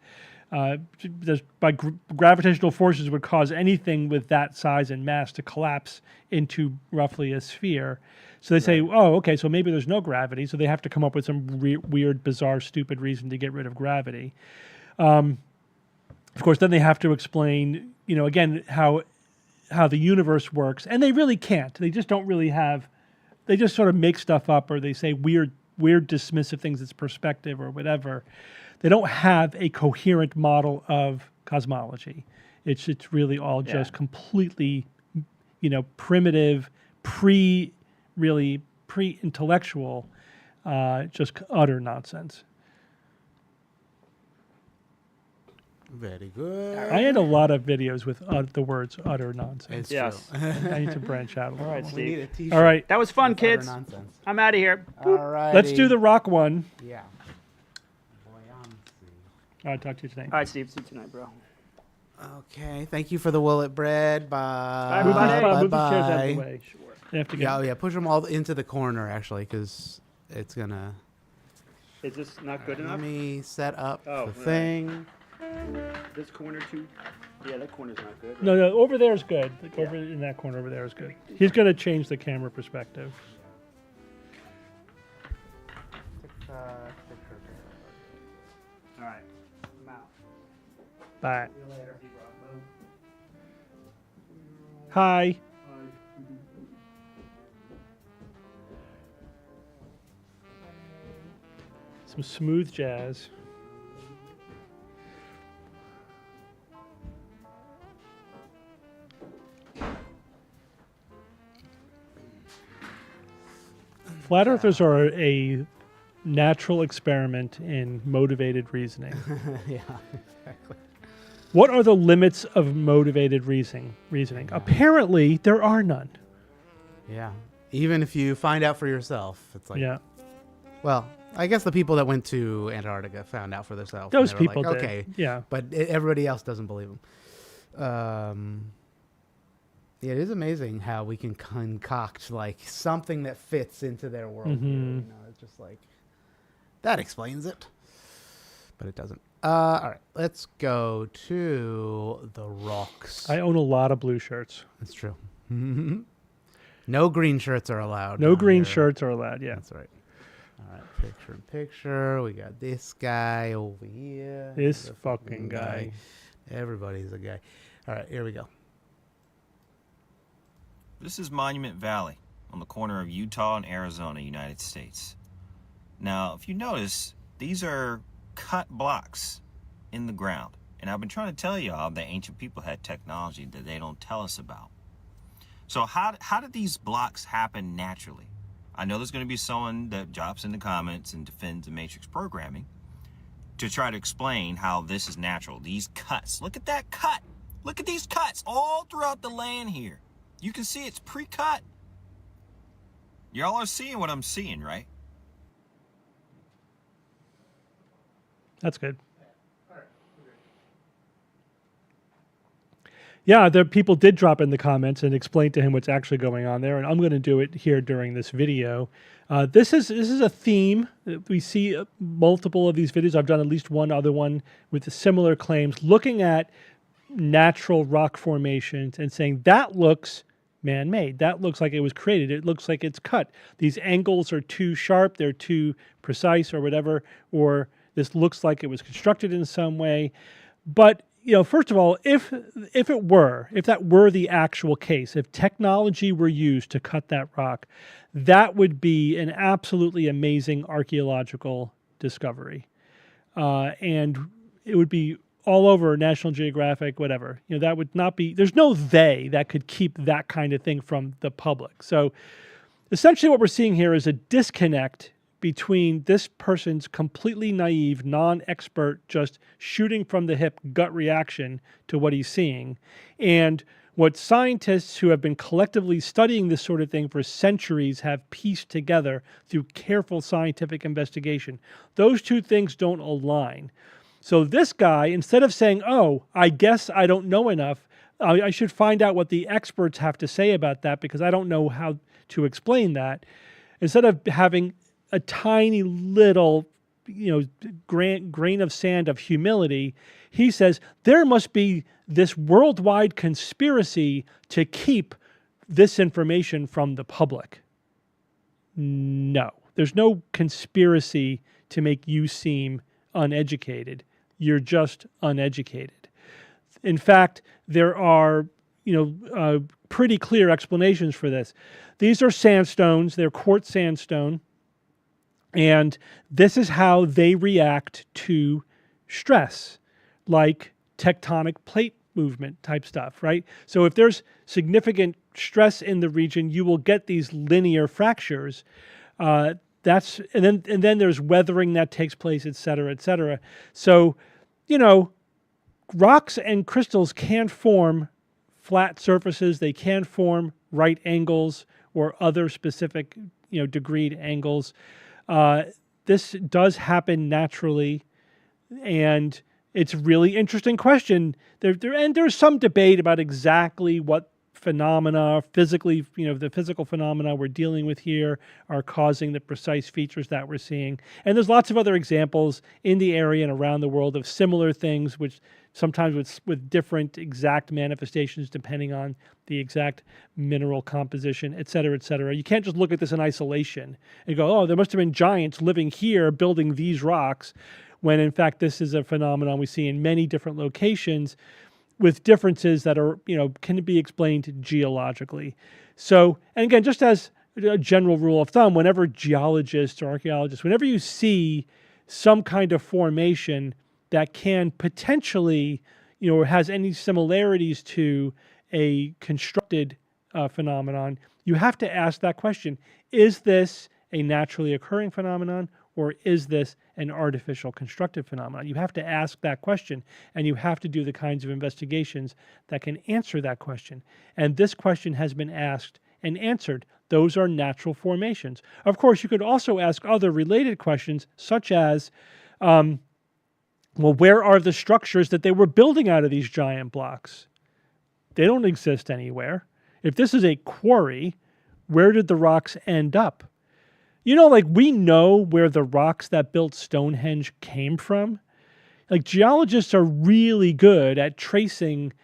Gravitational forces would cause anything with that size and mass to collapse into roughly a sphere. So they say, okay, so maybe there's no gravity, so they have to come up with some weird, bizarre, stupid reason to get rid of gravity. Of course, then they have to explain, again, how the universe works, and they really can't. They just don't really have. They just sort of make stuff up, or they say weird, dismissive things as perspective or whatever. They don't have a coherent model of cosmology. It's really all just completely, primitive, pre-intellectual, just utter nonsense. Very good. I had a lot of videos with the words utter nonsense. Yes. I need to branch out a little. All right, We need a Steve. t-shirt. All right. That was fun, kids. Nonsense. I'm out of here. All right. Let's do the rock one. Yeah. I'll talk to you tonight. All right, Steve. See you tonight, bro. Okay. Thank you for the willet bread. Bye. Everybody. Move the chairs out of the way. Sure. They have to go. Yeah, push them all into the corner, actually, because it's going to... Is this not good enough? Let me set up the thing. This corner too? Yeah, that corner's not good. Right? No, over there is good. Like over in that corner over there is good. He's going to change the camera perspective. All right. I'm out. Bye. See you later. Hi. Some smooth jazz. Flat earthers are a natural experiment in motivated reasoning. Yeah, exactly. What are the limits of motivated reasoning? Apparently, there are none. Yeah. Even if you find out for yourself, it's like... Yeah. Well, I guess the people that went to Antarctica found out for themselves. Those and they were people like, did. Okay. Yeah. But everybody else doesn't believe them. Yeah, it is amazing how we can concoct like something that fits into their world. Mm-hmm. It's just like that explains it, but it doesn't. All right, let's go to the rocks. I own a lot of blue shirts. That's true. No green shirts are allowed. No green shirts are allowed. Yeah, that's right. All right, picture in picture. We got this guy over here. This fucking guy. Everybody's a guy. All right, here we go. This is Monument Valley on the corner of Utah and Arizona, United States. Now, if you notice, these are cut blocks in the ground. And I've been trying to tell y'all that ancient people had technology that they don't tell us about. So how did these blocks happen naturally? I know there's going to be someone that drops in the comments and defends the matrix programming to try to explain how this is natural. These cuts, look at that cut. Look at these cuts all throughout the land here. You can see it's pre-cut. Y'all are seeing what I'm seeing, right? That's good. Yeah, the people did drop in the comments and explain to him what's actually going on there, and I'm going to do it here during this video. This is a theme. We see multiple of these videos. I've done at least one other one with similar claims, looking at natural rock formations and saying that looks man-made. That looks like it was created. It looks like it's cut. These angles are too sharp. They're too precise or whatever, or this looks like it was constructed in some way. But first of all, if that were the actual case, if technology were used to cut that rock, that would be an absolutely amazing archaeological discovery. And it would be all over National Geographic, whatever. That would not be, there's no they that could keep that kind of thing from the public. So essentially what we're seeing here is a disconnect between this person's completely naive, non-expert, just shooting from the hip gut reaction to what he's seeing, and what scientists who have been collectively studying this sort of thing for centuries have pieced together through careful scientific investigation. Those two things don't align. So this guy, instead of saying, oh, I guess I don't know enough, I should find out what the experts have to say about that because I don't know how to explain that, instead of having a tiny little, grain of sand of humility, he says there must be this worldwide conspiracy to keep this information from the public. No, there's no conspiracy to make you seem uneducated. You're just uneducated. In fact, there are, pretty clear explanations for this. These are sandstones. They're quartz sandstone. And this is how they react to stress, like tectonic plate movement type stuff, right? So if there's significant stress in the region, you will get these linear fractures. And then there's weathering that takes place, et cetera, et cetera. So, rocks and crystals can form flat surfaces. They can form right angles or other specific, degreed angles. This does happen naturally, and it's a really interesting question. There's some debate about exactly what phenomena, physically, the physical phenomena we're dealing with here are causing the precise features that we're seeing. And there's lots of other examples in the area and around the world of similar things, which sometimes with different exact manifestations depending on the exact mineral composition, et cetera, et cetera. You can't just look at this in isolation and go, oh, there must have been giants living here building these rocks, when in fact this is a phenomenon we see in many different locations with differences that are, can be explained geologically. So, and again, just as a general rule of thumb, whenever geologists or archaeologists, whenever you see some kind of formation that can potentially, or has any similarities to a constructed phenomenon, you have to ask that question. Is this a naturally occurring phenomenon, or is this an artificial constructed phenomenon? You have to ask that question, and you have to do the kinds of investigations that can answer that question. And this question has been asked and answered. Those are natural formations. Of course, you could also ask other related questions, such as, where are the structures that they were building out of these giant blocks? They don't exist anywhere. If this is a quarry, where did the rocks end up? We know where the rocks that built Stonehenge came from. Geologists are really good at tracing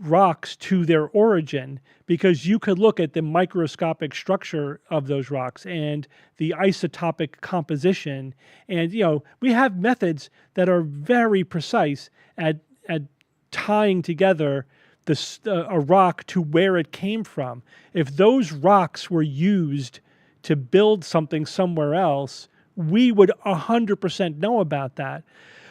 rocks to their origin, because you could look at the microscopic structure of those rocks and the isotopic composition. And, we have methods that are very precise at tying together a rock to where it came from. If those rocks were used to build something somewhere else, we would 100% know about that.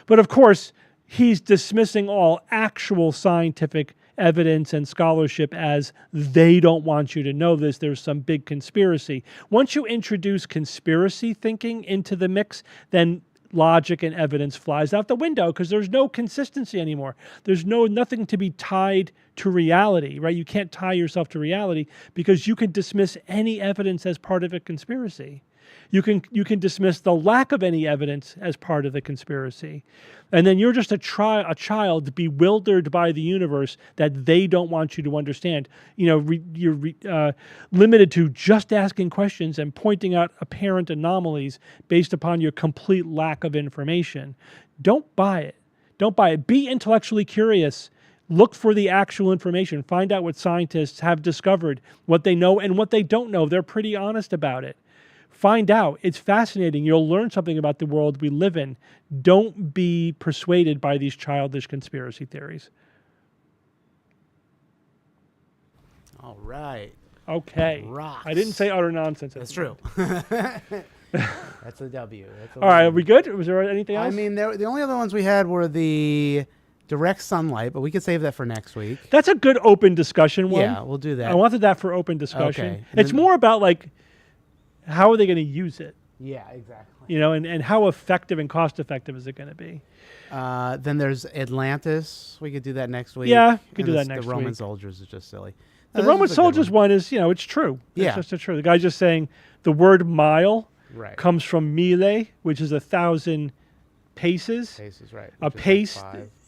But of course, he's dismissing all actual scientific evidence and scholarship as they don't want you to know this. There's some big conspiracy. Once you introduce conspiracy thinking into the mix, then logic and evidence flies out the window because there's no consistency anymore. There's nothing to be tied to reality, right? You can't tie yourself to reality because you can dismiss any evidence as part of a conspiracy. You can dismiss the lack of any evidence as part of the conspiracy. And then you're just a child bewildered by the universe that they don't want you to understand. You're limited to just asking questions and pointing out apparent anomalies based upon your complete lack of information. Don't buy it. Don't buy it. Be intellectually curious. Look for the actual information. Find out what scientists have discovered, what they know and what they don't know. They're pretty honest about it. Find out. It's fascinating. You'll learn something about the world we live in. Don't be persuaded by these childish conspiracy theories. All right. Okay. Rocks. I didn't say utter nonsense. That's true. That's a W. All right. Are we good? Was there anything else? I mean, the only other ones we had were the direct sunlight, but we could save that for next week. That's a good open discussion one. Yeah, we'll do that. I wanted that for open discussion. Okay. It's more about how are they going to use it? Yeah, exactly. And how effective and cost effective is it going to be? Then there's Atlantis. We could do that next week. Yeah, you could do that next week. The Roman soldiers is just silly. The Roman soldiers one is, it's true. Yeah. It's just true. The guy's just saying the word mile comes from mille, which is 1,000 paces. Paces, right. A pace,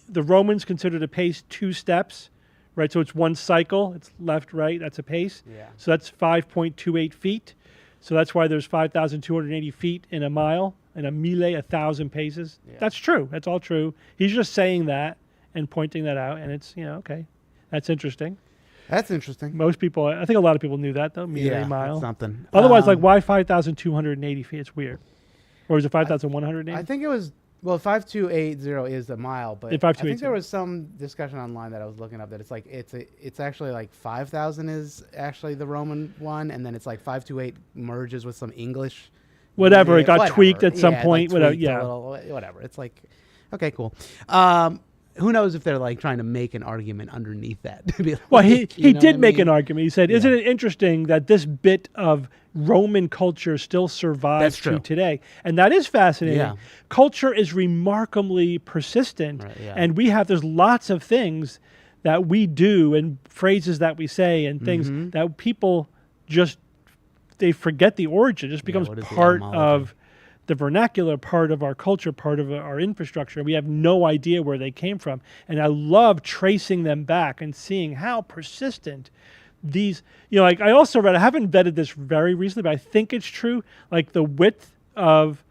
the Romans considered a pace 2 steps, right? So it's one cycle. It's left, right. That's a pace. Yeah. So that's 5.28 feet. So that's why there's 5,280 feet in a mile, and a mille, 1,000 paces. Yeah. That's true. That's all true. He's just saying that and pointing that out, and it's, okay. That's interesting. That's interesting. Most people, I think a lot of people knew that, though, mille, mile. That's something. Otherwise, why 5,280 feet? It's weird. Or is it 5,180? I think it was, 5,280 is a mile, but I think there was some discussion online that I was looking up that it's actually 5,000 is actually the Roman one, and then it's 528 merges with some English. Whatever, it got tweaked at some point. Whatever. It's okay, cool. Who knows if they're trying to make an argument underneath that? Well, he did make an argument. He said, "Isn't it interesting that this bit of Roman culture still survives to today?" And that is fascinating. Yeah. Culture is remarkably persistent, and there's lots of things that we do and phrases that we say and things that people they forget the origin. It just becomes part of the vernacular, part of our culture, part of our infrastructure. We have no idea where they came from. And I love tracing them back and seeing how persistent these, I also read, I haven't vetted this very recently, but I think it's true. The width of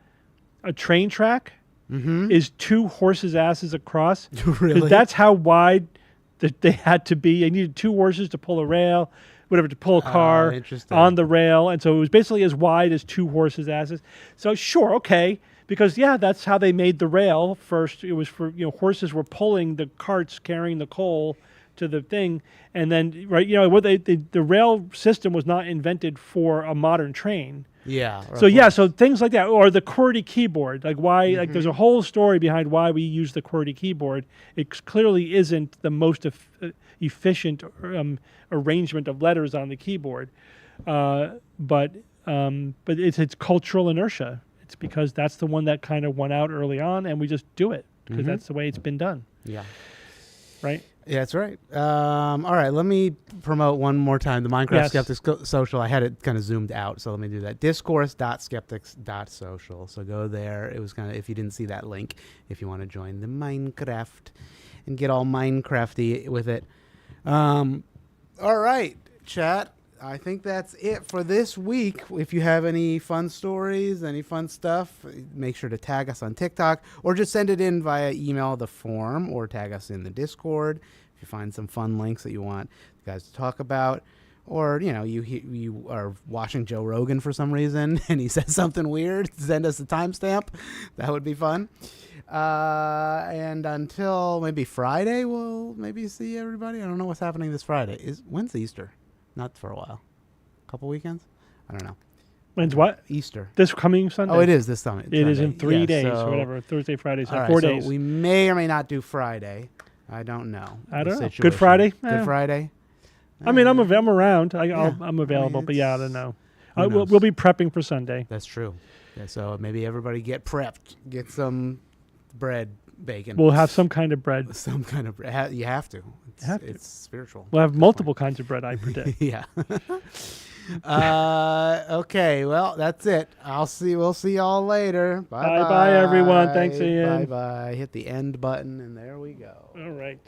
a train track is 2 horses' asses across. Really? That's how wide they had to be. They needed 2 horses to pull a rail, to pull a car on the rail. And so it was basically as wide as 2 horses' asses. So sure, okay. Because that's how they made the rail first. It was for, horses were pulling the carts carrying the coal to the thing. And then, the rail system was not invented for a modern train. Yeah. So things like that, or the QWERTY keyboard, why, there's a whole story behind why we use the QWERTY keyboard. It clearly isn't the most efficient arrangement of letters on the keyboard, but it's cultural inertia. It's because that's the one that kind of won out early on, and we just do it because that's the way it's been done. Yeah. Right. Yeah, that's right. All right, let me promote one more time the Minecraft Skeptics Social. I had it kind of zoomed out, so let me do that. Discourse.skeptics.social. So go there. It was kind of, if you didn't see that link, if you want to join the Minecraft and get all Minecrafty with it. All right, chat. I think that's it for this week. If you have any fun stories, any fun stuff, make sure to tag us on TikTok or just send it in via email, the form, or tag us in the Discord. If you find some fun links that you want you guys to talk about, or you are watching Joe Rogan for some reason and he says something weird, send us a timestamp. That would be fun. And until maybe Friday, we'll maybe see everybody. I don't know what's happening this Friday. When's Easter? Not for a while. A couple weekends? I don't know. When's what? Easter. This coming Sunday. Oh, it is this Sunday. It is in 3 days so, or whatever. Thursday, Friday, so all right, 4 so days. we may or may not do Friday. I don't know. I don't know. Situation. Good Friday? Good Friday? I mean, I'm around. I'm available, but yeah, I don't know. We'll be prepping for Sunday. That's true. Yeah, so maybe everybody get prepped. Get some bread, bacon. We'll have some kind of bread. Some kind of bread. You have to. It's spiritual. We'll have multiple kinds of bread, I predict. Yeah. Okay, well, that's it. We'll see y'all later. Bye bye, everyone. Thanks, Ian. Bye bye. Hit the end button, and there we go. All right.